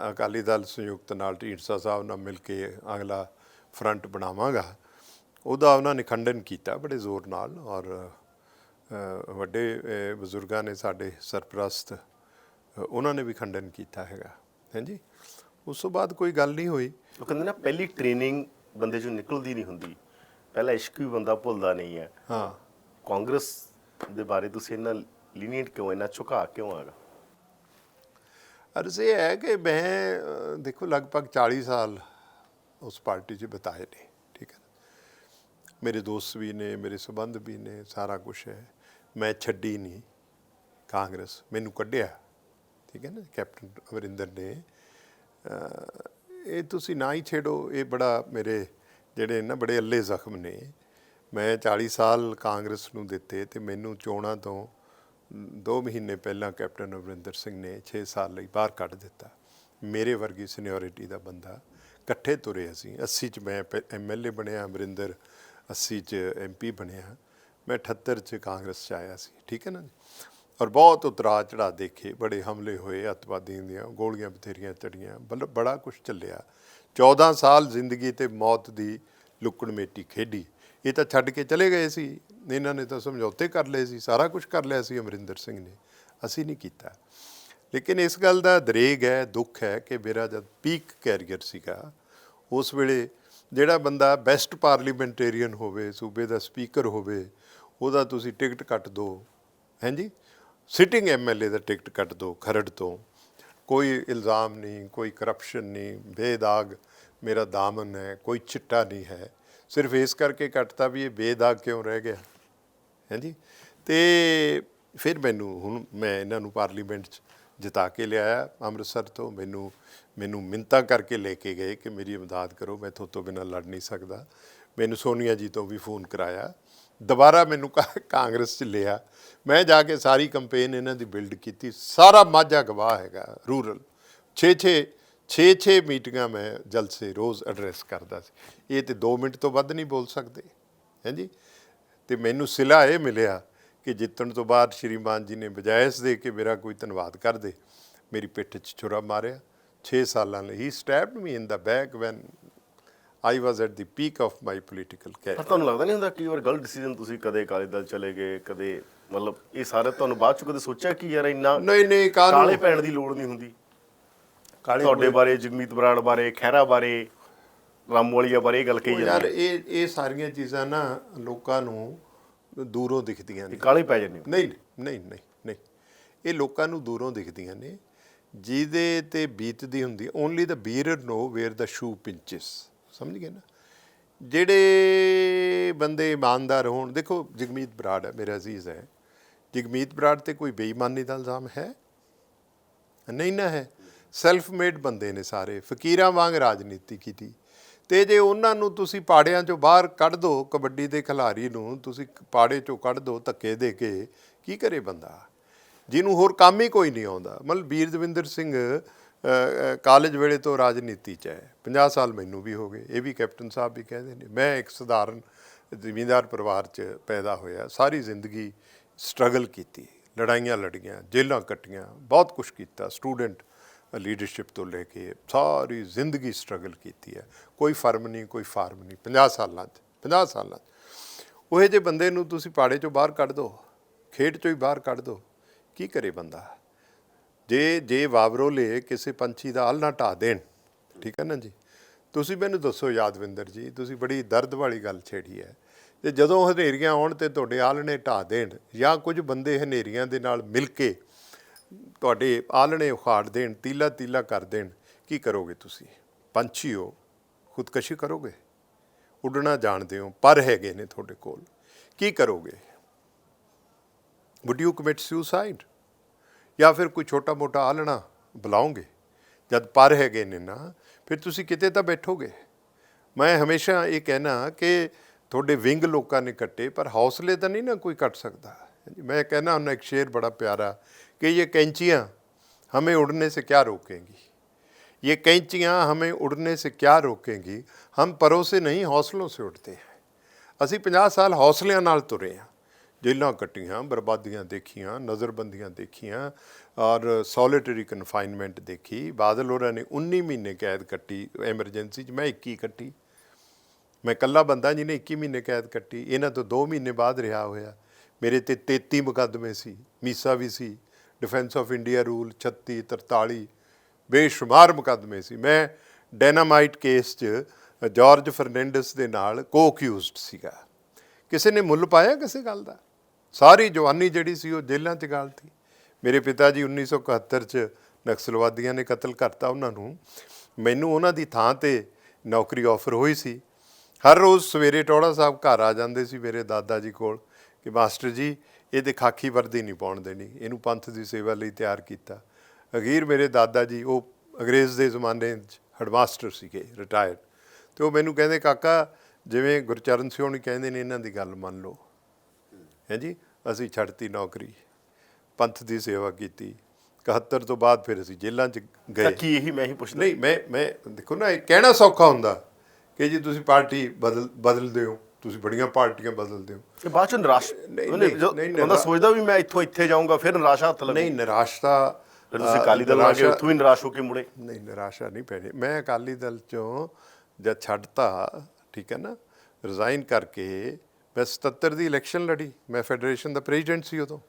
S2: ਅਕਾਲੀ ਦਲ ਸੰਯੁਕਤ ਨਾਲ ਢੀਂਡਸਾ ਸਾਹਿਬ ਨਾਲ ਮਿਲ ਕੇ ਅਗਲਾ ਫਰੰਟ ਬਣਾਵਾਂਗਾ, ਉਹਦਾ ਉਹਨਾਂ ਨੇ ਖੰਡਨ ਕੀਤਾ ਬੜੇ ਜ਼ੋਰ ਨਾਲ। ਔਰ ਵੱਡੇ ਬਜ਼ੁਰਗਾਂ ਨੇ ਸਾਡੇ ਸਰਪ੍ਰਸਤ ਉਹਨਾਂ ਨੇ ਵੀ ਖੰਡਨ ਕੀਤਾ ਹੈਗਾ। ਹਾਂਜੀ, ਉਸ ਤੋਂ ਬਾਅਦ ਕੋਈ ਗੱਲ ਨਹੀਂ ਹੋਈ।
S1: ਉਹ ਕਹਿੰਦੇ ਨਾ ਪਹਿਲੀ ਟ੍ਰੇਨਿੰਗ ਬੰਦੇ 'ਚੋਂ ਨਿਕਲਦੀ ਨਹੀਂ ਹੁੰਦੀ, ਪਹਿਲਾ ਇਸ਼ਕ ਵੀ ਬੰਦਾ ਭੁੱਲਦਾ ਨਹੀਂ ਹੈ।
S2: ਹਾਂ,
S1: ਕਾਂਗਰਸ ਦੇ ਬਾਰੇ ਤੁਸੀਂ ਇੰਨਾ ਲੀਨੀਅੰਟ ਕਿਉਂ, ਇੰਨਾ ਝੁਕਾਅ ਕਿਉਂ ਆਗਾ?
S2: ਅਰਜ਼ ਇਹ ਹੈ ਕਿ ਮੈਂ ਦੇਖੋ ਲਗਭਗ 40 ਸਾਲ ਉਸ ਪਾਰਟੀ 'ਚ ਬਿਤਾਏ ਨੇ। ਠੀਕ ਹੈ ਨਾ? ਮੇਰੇ ਦੋਸਤ ਵੀ ਨੇ, ਮੇਰੇ ਸੰਬੰਧ ਵੀ ਨੇ, ਸਾਰਾ ਕੁਛ ਹੈ। ਮੈਂ ਛੱਡੀ ਨਹੀਂ ਕਾਂਗਰਸ, ਮੈਨੂੰ ਕੱਢਿਆ। ਠੀਕ ਹੈ ਨਾ? ਕੈਪਟਨ ਅਮਰਿੰਦਰ ਨੇ ਇਹ ਤੁਸੀਂ ਨਾ ਹੀ ਛੇੜੋ, ਇਹ ਬੜਾ ਮੇਰੇ ਜਿਹੜੇ ਨਾ ਬੜੇ ਅੱਲੇ ਜ਼ਖਮ ਨੇ। ਮੈਂ 40 ਸਾਲ ਕਾਂਗਰਸ ਨੂੰ ਦਿੱਤੇ ਅਤੇ ਮੈਨੂੰ ਚੋਣਾਂ ਤੋਂ 2 ਮਹੀਨੇ ਪਹਿਲਾਂ ਕੈਪਟਨ ਅਮਰਿੰਦਰ ਸਿੰਘ ਨੇ 6 ਸਾਲ ਲਈ ਬਾਹਰ ਕੱਢ ਦਿੱਤਾ। ਮੇਰੇ ਵਰਗੀ ਸੀਨੀਅਰਿਟੀ ਦਾ ਬੰਦਾ, ਇਕੱਠੇ ਤੁਰੇ ਅਸੀਂ। 80 'ਚ ਮੈਂ MLA ਬਣਿਆ, ਅਮਰਿੰਦਰ 80 'ਚ MP ਬਣਿਆ, ਮੈਂ 78 'ਚ ਕਾਂਗਰਸ 'ਚ ਆਇਆ ਸੀ। ਠੀਕ ਹੈ ਨਾ? ਔਰ ਬਹੁਤ ਉਤਰਾਅ ਚੜ੍ਹਾਅ ਦੇਖੇ, ਬੜੇ ਹਮਲੇ ਹੋਏ, ਅੱਤਵਾਦੀਆਂ ਦੀਆਂ ਗੋਲੀਆਂ ਬਥੇਰੀਆਂ ਚੜੀਆਂ, ਮਤਲਬ ਬੜਾ ਕੁਛ ਚੱਲਿਆ। 14 ਸਾਲ ਜ਼ਿੰਦਗੀ ਅਤੇ ਮੌਤ ਦੀ ਲੁੱਕਣ ਮੇਟੀ ਖੇਡੀ। ਇਹ ਤਾਂ ਛੱਡ ਕੇ ਚਲੇ ਗਏ ਸੀ, ਇਹਨਾਂ ਨੇ ਤਾਂ ਸਮਝੌਤੇ ਕਰ ਲਏ ਸੀ, ਸਾਰਾ ਕੁਛ ਕਰ ਲਿਆ ਸੀ ਅਮਰਿੰਦਰ ਸਿੰਘ ਨੇ, ਅਸੀਂ ਨਹੀਂ ਕੀਤਾ। ਲੇਕਿਨ ਇਸ ਗੱਲ ਦਾ ਦਰੇਗ ਹੈ, ਦੁੱਖ ਹੈ ਕਿ ਮੇਰਾ ਜਦ ਪੀਕ ਕੈਰੀਅਰ ਸੀਗਾ, ਉਸ ਵੇਲੇ ਜਿਹੜਾ ਬੰਦਾ ਬੈਸਟ ਪਾਰਲੀਮੈਂਟੇਰੀਅਨ ਹੋਵੇ, ਸੂਬੇ ਦਾ ਸਪੀਕਰ ਹੋਵੇ, ਉਹਦਾ ਤੁਸੀਂ ਟਿਕਟ ਕੱਟ ਦਿਓ। ਹਾਂਜੀ, ਸਿਟਿੰਗ MLA ਦਾ ਟਿਕਟ ਕੱਟ ਦਿਓ ਖਰੜ ਤੋਂ, ਕੋਈ ਇਲਜ਼ਾਮ ਨਹੀਂ, ਕੋਈ ਕਰਪਸ਼ਨ ਨਹੀਂ, ਬੇਦਾਗ ਮੇਰਾ ਦਾਮਨ ਹੈ, ਕੋਈ ਚਿੱਟਾ ਨਹੀਂ ਹੈ। ਸਿਰਫ ਇਸ ਕਰਕੇ ਕੱਟਤਾ ਵੀ ਇਹ ਬੇਦਾਗ ਕਿਉਂ ਰਹਿ ਗਿਆ। ਹਾਂਜੀ, ਅਤੇ ਫਿਰ ਹੁਣ ਮੈਂ ਇਹਨਾਂ ਨੂੰ ਪਾਰਲੀਮੈਂਟ 'ਚ ਜਿਤਾ ਕੇ ਲਿਆਇਆ ਅੰਮ੍ਰਿਤਸਰ ਤੋਂ। ਮੈਨੂੰ ਮਿੰਨਤਾਂ ਕਰਕੇ ਲੈ ਕੇ ਗਏ ਕਿ ਮੇਰੀ ਇਮਦਾਦ ਕਰੋ, ਮੈਂ ਤੁਹਾਡੇ ਤੋਂ ਬਿਨਾਂ ਲੜ ਨਹੀਂ ਸਕਦਾ। ਮੈਨੂੰ ਸੋਨੀਆ ਜੀ ਤੋਂ ਵੀ ਫੋਨ ਕਰਾਇਆ, ਦੁਬਾਰਾ ਮੈਨੂੰ ਕਾਂਗਰਸ 'ਚ ਲਿਆ। ਮੈਂ ਜਾ ਕੇ ਸਾਰੀ ਕੰਪੇਨ ਇਹਨਾਂ ਦੀ ਬਿਲਡ ਕੀਤੀ, ਸਾਰਾ ਮਾਝਾ ਗਵਾਹ ਹੈਗਾ। ਰੂਰਲ 6 ਮੀਟਿੰਗਾਂ ਮੈਂ ਜਲਸੇ ਰੋਜ਼ ਐਡਰੈਸ ਕਰਦਾ ਸੀ। ਇਹ ਤਾਂ 2 ਮਿੰਟ ਤੋਂ ਵੱਧ ਨਹੀਂ ਬੋਲ ਸਕਦੇ। ਹਾਂਜੀ, ਅਤੇ ਮੈਨੂੰ ਸਿਲਾ ਇਹ ਮਿਲਿਆ ਕਿ ਜਿੱਤਣ ਤੋਂ ਬਾਅਦ ਸ਼੍ਰੀਮਾਨ ਜੀ ਨੇ ਬਜਾਏ ਇਸ ਦੇ ਕਿ ਮੇਰਾ ਕੋਈ ਧੰਨਵਾਦ ਕਰ ਦੇ, ਮੇਰੀ ਪਿੱਠ 'ਚ ਛੁਰਾ ਮਾਰਿਆ 6 ਸਾਲਾਂ ਲਈ। He stabbed me in the back when I was at the peak of my political
S1: ਪਰ
S2: ਕੈਰੀਅਰ।
S1: ਤੁਹਾਨੂੰ ਲੱਗਦਾ ਨਹੀਂ ਹੁੰਦਾ ਕਈ ਵਾਰ ਗਲਤ ਡਿਸੀਜਨ ਤੁਸੀਂ ਕਦੇ ਅਕਾਲੀ ਦਲ ਚਲੇ ਗਏ, ਕਦੇ ਮਤਲਬ ਇਹ ਸਾਰੇ ਤੁਹਾਨੂੰ ਬਾਅਦ ਚ ਕਦੇ ਸੋਚਿਆ ਕਿ ਯਾਰ ਇੰਨਾ
S2: ਨਹੀਂ
S1: ਕਾਲੇ ਪੈਣ ਦੀ ਲੋੜ ਨਹੀਂ ਹੁੰਦੀ? ਤੁਹਾਡੇ ਬਾਰੇ, ਜਗਮੀਤ ਬਰਾੜ ਬਾਰੇ, ਖਹਿਰਾ ਬਾਰੇ, ਰਾਮੂਵਾਲੀਆ ਬਾਰੇ ਇਹ ਗੱਲ ਕਹੀ
S2: ਯਾਰ
S1: ਜਾਂਦੀ ਹੈ
S2: ਇਹ ਸਾਰੀਆਂ ਚੀਜ਼ਾਂ ਨਾ ਲੋਕਾਂ ਨੂੰ ਦੂਰੋਂ ਦਿਖਦੀਆਂ
S1: ਕਿ
S2: ਨੇ।
S1: ਕਾਲੇ ਪੈ ਜਾਂਦੇ ਹੋ।
S2: ਨਹੀਂ ਇਹ ਲੋਕਾਂ ਨੂੰ ਦੂਰੋਂ ਦਿਖਦੀਆਂ ਨੇ, ਜਿਹਦੇ ਤੇ ਬੀਤਦੀ ਹੁੰਦੀ। Only the bearer know where the shoe pinches, ਸਮਝ ਗਏ ਨਾ। ਜਿਹੜੇ ਬੰਦੇ ਇਮਾਨਦਾਰ ਹੋਣ, ਦੇਖੋ ਜਗਮੀਤ ਬਰਾੜ ਹੈ, ਮੇਰਾ ਅਜ਼ੀਜ਼ ਹੈ, ਜਗਮੀਤ ਬਰਾੜ ਤੇ ਕੋਈ ਬੇਈਮਾਨੀ ਦਾ ਇਲਜ਼ਾਮ ਹੈ ਨਹੀਂ ਨਾ ਹੈ। ਸੈਲਫ ਮੇਡ ਬੰਦੇ ਨੇ ਸਾਰੇ, ਫਕੀਰਾਂ ਵਾਂਗ ਰਾਜਨੀਤੀ ਕੀਤੀ। ਤੇ ਜੇ ਉਹਨਾਂ ਨੂੰ ਤੁਸੀਂ ਪਾੜਿਆਂ ਚੋਂ ਬਾਹਰ ਕੱਢ ਦਿਓ, ਕਬੱਡੀ ਦੇ ਖਿਲਾੜੀ ਨੂੰ ਤੁਸੀਂ ਪਾੜੇ ਚੋਂ ਕੱਢ ਦਿਓ ਧੱਕੇ ਦੇ ਕੇ, ਕੀ ਕਰੇ ਬੰਦਾ ਜਿਹਨੂੰ ਹੋਰ ਕੰਮ ਹੀ ਕੋਈ ਨਹੀਂ ਆਉਂਦਾ। ਮਤਲਬ ਵੀਰ ਦਵਿੰਦਰ ਸਿੰਘ ਕਾਲਜ ਵੇਲੇ ਤੋਂ ਰਾਜਨੀਤੀ 'ਚ ਹੈ, 50 ਸਾਲ ਮੈਨੂੰ ਵੀ ਹੋ ਗਏ, ਇਹ ਵੀ ਕੈਪਟਨ ਸਾਹਿਬ ਵੀ ਕਹਿੰਦੇ ਨੇ। ਮੈਂ ਇੱਕ ਸਧਾਰਨ ਜ਼ਿਮੀਂਦਾਰ ਪਰਿਵਾਰ 'ਚ ਪੈਦਾ ਹੋਇਆ, ਸਾਰੀ ਜ਼ਿੰਦਗੀ ਸਟਰਗਲ ਕੀਤੀ, ਲੜਾਈਆਂ ਲੜੀਆਂ, ਜੇਲ੍ਹਾਂ ਕੱਟੀਆਂ, ਬਹੁਤ ਕੁਛ ਕੀਤਾ। ਸਟੂਡੈਂਟ ਲੀਡਰਸ਼ਿਪ ਤੋਂ ਲੈ ਕੇ ਸਾਰੀ ਜ਼ਿੰਦਗੀ ਸਟਰਗਲ ਕੀਤੀ ਹੈ। ਕੋਈ ਫਰਮ ਨਹੀਂ, ਕੋਈ ਫਾਰਮ ਨਹੀਂ। 50 ਸਾਲਾਂ 'ਚ ਉਹ ਜਿਹੇ ਬੰਦੇ ਨੂੰ ਤੁਸੀਂ ਪਾੜੇ 'ਚੋਂ ਬਾਹਰ ਕੱਢ ਦਿਓ, ਖੇਡ 'ਚੋਂ ਹੀ ਬਾਹਰ ਕੱਢ ਦਿਓ, ਕੀ ਕਰੇ ਬੰਦਾ? ਜੇ ਵਾਵਰੋਲੇ ਕਿਸੇ ਪੰਛੀ ਦਾ ਆਲ੍ਹਣਾ ਢਾਹ ਦੇਣ, ਠੀਕ ਹੈ ਨਾ ਜੀ। ਤੁਸੀਂ ਮੈਨੂੰ ਦੱਸੋ ਯਾਦਵਿੰਦਰ ਜੀ, ਤੁਸੀਂ ਬੜੀ ਦਰਦ ਵਾਲੀ ਗੱਲ ਛੇੜੀ ਹੈ। ਤੇ ਜਦੋਂ ਹਨੇਰੀਆਂ ਆਉਣ ਤੇ ਤੁਹਾਡੇ ਆਲ੍ਹਣੇ ਢਾਹ ਦੇਣ, ਜਾਂ ਕੁਝ ਬੰਦੇ ਹਨੇਰੀਆਂ ਦੇ ਨਾਲ ਮਿਲ ਕੇ ਤੁਹਾਡੇ ਆਲ੍ਹਣੇ ਉਖਾੜ ਦੇਣ, ਤੀਲਾ ਕਰ ਦੇਣ, ਕੀ ਕਰੋਗੇ ਤੁਸੀਂ? ਪੰਛੀ ਹੋ, ਖੁਦਕਸ਼ੀ ਕਰੋਗੇ? ਉੱਡਣਾ ਜਾਣਦੇ ਹੋ, ਪਰ ਹੈਗੇ ਨੇ ਤੁਹਾਡੇ ਕੋਲ, ਕੀ ਕਰੋਗੇ? Wood you commit suicide? ਜਾਂ ਫਿਰ ਕੋਈ ਛੋਟਾ ਮੋਟਾ ਆਲ੍ਹਣਾ ਬੁਲਾਓਗੇ? ਜਦ ਪਰ ਹੈਗੇ ਨੇ ਨਾ, ਫਿਰ ਤੁਸੀਂ ਕਿਤੇ ਤਾਂ ਬੈਠੋਗੇ। ਮੈਂ ਹਮੇਸ਼ਾ ਇਹ ਕਹਿਣਾ ਕਿ ਤੁਹਾਡੇ ਵਿੰਗ ਲੋਕਾਂ ਨੇ ਕੱਟੇ, ਪਰ ਹੌਸਲੇ ਤਾਂ ਨਹੀਂ ਨਾ ਕੋਈ ਕੱਟ ਸਕਦਾ। मैं कहना उन्हें एक शेर बड़ा प्यारा कि ये कैंचियाँ हमें उड़ने से क्या रोकेंगी, ये कैंचियाँ हमें उड़ने से क्या रोकेंगी, हम परों से नहीं हौसलों से उड़ते हैं। ਅਸੀਂ 50 ਸਾਲ ਹੌਸਲਿਆਂ ਨਾਲ ਤੁਰੇ ਹਾਂ, ਜੇਲਾਂ ਕੱਟੀਆਂ, ਬਰਬਾਦੀਆਂ ਦੇਖੀਆਂ, ਨਜ਼ਰਬੰਦੀਆਂ ਦੇਖੀਆਂ, ਔਰ ਸੋਲਿਟਰੀ ਕਨਫਾਈਨਮੈਂਟ ਦੇਖੀ। ਬਾਦਲ ਹੋਰਾਂ ਨੇ 19 ਮਹੀਨੇ ਕੈਦ ਕੱਟੀ ਐਮਰਜੈਂਸੀ 'ਚ, ਮੈਂ 21 ਕੱਟੀ। ਮੈਂ ਇਕੱਲਾ ਬੰਦਾ ਜਿਹਨੇ 21 ਮਹੀਨੇ ਕੈਦ ਕੱਟੀ। ਇਹਨਾਂ ਤੋਂ 2 ਮਹੀਨੇ ਬਾਅਦ ਰਿਹਾ ਹੋਇਆ। ਮੇਰੇ ਤੇ 33 ਮੁਕੱਦਮੇ ਸੀ, ਮੀਸਾ ਵੀ ਸੀ, ਡਿਫੈਂਸ ਆਫ ਇੰਡੀਆ ਰੂਲ 36, 43 ਬੇਸ਼ੁਮਾਰ ਮੁਕੱਦਮੇ ਸੀ। ਮੈਂ ਡਾਇਨਾਮਾਈਟ ਕੇਸ 'ਚ ਜਾਰਜ ਫਰਨੈਂਡਸ ਦੇ ਨਾਲ ਕੋ-ਅਕਿਊਜ਼ਡ ਸੀਗਾ। ਕਿਸੇ ਨੇ ਮੁੱਲ ਪਾਇਆ ਕਿਸੇ ਗੱਲ ਦਾ? ਸਾਰੀ ਜਵਾਨੀ ਜਿਹੜੀ ਸੀ ਉਹ ਜੇਲ੍ਹਾਂ 'ਚ ਗਾਲਤੀ। ਮੇਰੇ ਪਿਤਾ ਜੀ 1971 'ਚ ਨਕਸਲਵਾਦੀਆਂ ਨੇ ਕਤਲ ਕਰਤਾ ਉਹਨਾਂ ਨੂੰ। ਮੈਨੂੰ ਉਹਨਾਂ ਦੀ ਥਾਂ 'ਤੇ ਨੌਕਰੀ ਆਫਰ ਹੋਈ ਸੀ। ਹਰ ਰੋਜ਼ ਸਵੇਰੇ ਟੌੜਾ ਸਾਹਿਬ ਘਰ ਆ ਜਾਂਦੇ ਸੀ ਮੇਰੇ ਦਾਦਾ ਜੀ ਕੋਲ ਕਿ ਮਾਸਟਰ ਜੀ ਇਹਦੇ ਖਾਕੀ ਵਰਦੀ ਨਹੀਂ ਪਾਉਣ ਦੇਣੀ, ਇਹਨੂੰ ਪੰਥ ਦੀ ਸੇਵਾ ਲਈ ਤਿਆਰ ਕੀਤਾ। ਅਖੀਰ ਮੇਰੇ ਦਾਦਾ ਜੀ ਉਹ ਅੰਗਰੇਜ਼ ਦੇ ਜ਼ਮਾਨੇ 'ਚ ਹੈਡਮਾਸਟਰ ਸੀਗੇ, ਰਿਟਾਇਰਡ, ਅਤੇ ਉਹ ਮੈਨੂੰ ਕਹਿੰਦੇ ਕਾਕਾ ਜਿਵੇਂ ਗੁਰਚਰਨ ਸਿੰਘ ਹੋਣੀ ਕਹਿੰਦੇ ਨੇ ਇਹਨਾਂ ਦੀ ਗੱਲ ਮੰਨ ਲਓ। ਹੈ ਜੀ, ਅਸੀਂ ਛੱਡਤੀ ਨੌਕਰੀ, ਪੰਥ ਦੀ ਸੇਵਾ ਕੀਤੀ। 71 ਤੋਂ ਬਾਅਦ ਫਿਰ ਅਸੀਂ ਜੇਲ੍ਹਾਂ 'ਚ ਗਏ।
S1: ਕੀ ਇਹੀ ਮੈਂ ਹੀ ਪੁੱਛਦਾ?
S2: ਨਹੀਂ, ਮੈਂ ਦੇਖੋ ਨਾ, ਇਹ ਕਹਿਣਾ ਸੌਖਾ ਹੁੰਦਾ ਕਿ ਜੀ ਤੁਸੀਂ ਪਾਰਟੀ ਬਦਲਦੇ ਹੋ, ਤੁਸੀਂ ਬੜੀਆਂ ਪਾਰਟੀਆਂ ਬਦਲਦੇ ਹੋ।
S1: ਇਹ ਬਾਅਦ 'ਚ ਨਿਰਾਸ਼ ਬੰਦਾ ਸੋਚਦਾ ਵੀ ਮੈਂ ਇੱਥੋਂ ਇੱਥੇ ਜਾਊਂਗਾ, ਫਿਰ ਨਿਰਾਸ਼ਾ ਹੱਥ ਲੱਗੂ।
S2: ਨਹੀਂ, ਨਿਰਾਸ਼ਤਾ
S1: ਫਿਰ ਤੁਸੀਂ ਅਕਾਲੀ ਦਲ ਆ ਗਏ, ਉੱਥੋਂ ਵੀ ਨਿਰਾਸ਼ ਹੋ ਕੇ ਮੁੜੇ।
S2: ਨਹੀਂ, ਨਿਰਾਸ਼ਾ ਨਹੀਂ ਪੈਣੀ। ਮੈਂ ਅਕਾਲੀ ਦਲ 'ਚੋਂ ਜਦ ਛੱਡਤਾ, ਠੀਕ ਹੈ ਨਾ, ਰਿਜ਼ਾਈਨ ਕਰਕੇ ਮੈਂ 77 ਦੀ ਇਲੈਕਸ਼ਨ ਲੜੀ। ਮੈਂ ਫੈਡਰੇਸ਼ਨ ਦਾ ਪ੍ਰੈਜ਼ੀਡੈਂਟ ਸੀ ਉਦੋਂ,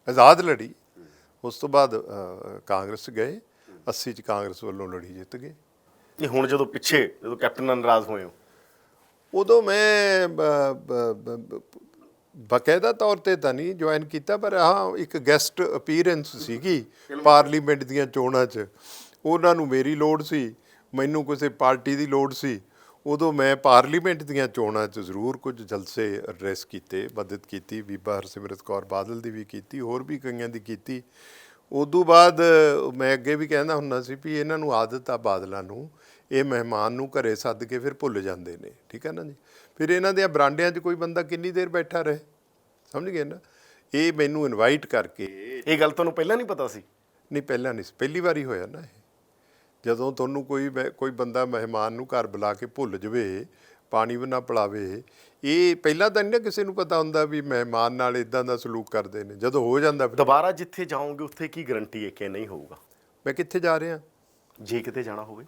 S2: ਆਜ਼ਾਦ ਲੜੀ। ਉਸ ਤੋਂ ਬਾਅਦ ਕਾਂਗਰਸ ਗਏ, 80 'ਚ ਕਾਂਗਰਸ ਵੱਲੋਂ ਲੜੀ, ਜਿੱਤ ਗਏ।
S1: ਇਹ ਹੁਣ ਜਦੋਂ ਕੈਪਟਨ ਨਾਲ ਨਾਰਾਜ਼ ਹੋਏ ਹੋ,
S2: ਉਦੋਂ ਮੈਂ ਬਕਾਇਦਾ ਤੌਰ 'ਤੇ ਤਾਂ ਨਹੀਂ ਜੁਆਇਨ ਕੀਤਾ, ਪਰ ਹਾਂ ਇੱਕ ਗੈਸਟ ਅਪੀਅਰੈਂਸ ਸੀਗੀ ਪਾਰਲੀਮੈਂਟ ਦੀਆਂ ਚੋਣਾਂ 'ਚ। ਉਹਨਾਂ ਨੂੰ ਮੇਰੀ ਲੋੜ ਸੀ, ਮੈਨੂੰ ਕਿਸੇ ਪਾਰਟੀ ਦੀ ਲੋੜ ਸੀ। ਉਦੋਂ ਮੈਂ ਪਾਰਲੀਮੈਂਟ ਦੀਆਂ ਚੋਣਾਂ 'ਚ ਜ਼ਰੂਰ ਕੁਝ ਜਲਸੇ ਐਡਰੈਸ ਕੀਤੇ, ਮਦਦ ਕੀਤੀ। ਬੀਬਾ ਹਰਸਿਮਰਤ ਕੌਰ ਬਾਦਲ ਦੀ ਵੀ ਕੀਤੀ, ਹੋਰ ਵੀ ਕਈਆਂ ਦੀ ਕੀਤੀ। ਉਦੋਂ ਬਾਅਦ ਮੈਂ ਅੱਗੇ ਵੀ ਕਹਿੰਦਾ ਹੁੰਦਾ ਸੀ ਵੀ ਇਹਨਾਂ ਨੂੰ ਆਦਤ ਆ ਬਾਦਲਾਂ ਨੂੰ, ਇਹ ਮਹਿਮਾਨ ਨੂੰ ਘਰੇ ਸੱਦ ਕੇ ਫਿਰ ਭੁੱਲ ਜਾਂਦੇ ਨੇ, ਠੀਕ ਹੈ ਨਾ ਜੀ। ਫਿਰ ਇਹਨਾਂ ਦੇ ਬਰਾਂਡਿਆਂ 'ਚ ਕੋਈ ਬੰਦਾ ਕਿੰਨੀ ਦੇਰ ਬੈਠਾ ਰਹੇ, ਸਮਝ ਗਏ ਨਾ। ਇਹ ਮੈਨੂੰ ਇਨਵਾਈਟ ਕਰਕੇ,
S1: ਇਹ ਗੱਲ ਤੁਹਾਨੂੰ ਪਹਿਲਾਂ ਨਹੀਂ ਪਤਾ ਸੀ?
S2: ਨਹੀਂ, ਪਹਿਲਾਂ ਨਹੀਂ ਸੀ, ਪਹਿਲੀ ਵਾਰੀ ਹੋਇਆ ਨਾ ਇਹ। ਜਦੋਂ ਤੁਹਾਨੂੰ ਕੋਈ ਬੰਦਾ ਮਹਿਮਾਨ ਨੂੰ ਘਰ ਬੁਲਾ ਕੇ ਭੁੱਲ ਜਾਵੇ, ਪਾਣੀ ਵੀ ਨਾ ਪਿਲਾਵੇ, ਇਹ ਪਹਿਲਾਂ ਤਾਂ ਨਹੀਂ ਨਾ ਕਿਸੇ ਨੂੰ ਪਤਾ ਹੁੰਦਾ ਵੀ ਮਹਿਮਾਨ ਨਾਲ ਇੱਦਾਂ ਦਾ ਸਲੂਕ ਕਰਦੇ ਨੇ। ਜਦੋਂ ਹੋ ਜਾਂਦਾ,
S1: ਦੁਬਾਰਾ ਜਿੱਥੇ ਜਾਓਗੇ ਉੱਥੇ ਕੀ ਗਰੰਟੀ ਹੈ ਕਿ ਨਹੀਂ ਹੋਊਗਾ?
S2: ਮੈਂ ਕਿੱਥੇ ਜਾ ਰਿਹਾ,
S1: ਜੇ ਕਿਤੇ ਜਾਣਾ ਹੋਵੇ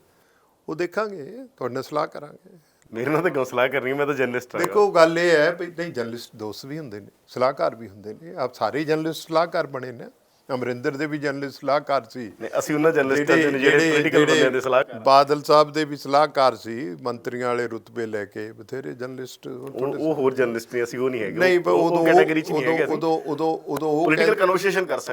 S2: ਉਹ ਦੇਖਾਂਗੇ, ਤੁਹਾਡੇ ਨਾਲ ਸਲਾਹ ਕਰਾਂਗੇ।
S1: ਮੇਰੇ ਨਾਲ ਤਾਂ ਗੌਸਲਾ ਕਰਨੀ, ਮੈਂ ਤਾਂ ਜਰਨਲਿਸਟ ਹਾਂ।
S2: ਦੇਖੋ ਗੱਲ ਇਹ ਹੈ ਵੀ ਨਹੀਂ, ਜਰਨਲਿਸਟ ਦੋਸਤ ਵੀ ਹੁੰਦੇ ਨੇ, ਸਲਾਹਕਾਰ ਵੀ ਹੁੰਦੇ ਨੇ। ਆਪ ਸਾਰੇ ਜਰਨਲਿਸਟ ਸਲਾਹਕਾਰ ਬਣੇ ਨੇ। ਅਮਰਿੰਦਰ ਦੇ ਵੀ ਜਰਨਲਿਸਟ ਸਲਾਹਕਾਰ ਸੀ।
S1: ਅਸੀਂ ਉਹਨਾਂ ਜਰਨਲਿਸਟਾਂ ਦੇ ਜਿਹੜੇ ਪੋਲੀਟੀਕਲ ਬੰਦਿਆਂ ਦੇ ਸਲਾਹਕਾਰ।
S2: ਬਾਦਲ ਸਾਹਿਬ ਦੇ ਵੀ ਸਲਾਹਕਾਰ ਸੀ, ਮੰਤਰੀਆਂ ਵਾਲੇ ਰੁਤਬੇ ਲੈ ਕੇ ਬਥੇਰੇ ਜਰਨਲਿਸਟ।
S1: ਉਹ ਹੋਰ ਜਰਨਲਿਸਟ ਨਹੀਂ, ਅਸੀਂ ਉਹ ਨਹੀਂ ਹੈਗੇ।
S2: ਨਹੀਂ,
S1: ਉਹ ਕੈਟਾਗਰੀ ਚ ਨਹੀਂ ਹੈਗੇ।
S2: ਉਦੋਂ
S1: ਪੋਲੀਟੀਕਲ ਕਨਵਰਸੇਸ਼ਨ ਕਰ ਸਕਦੇ।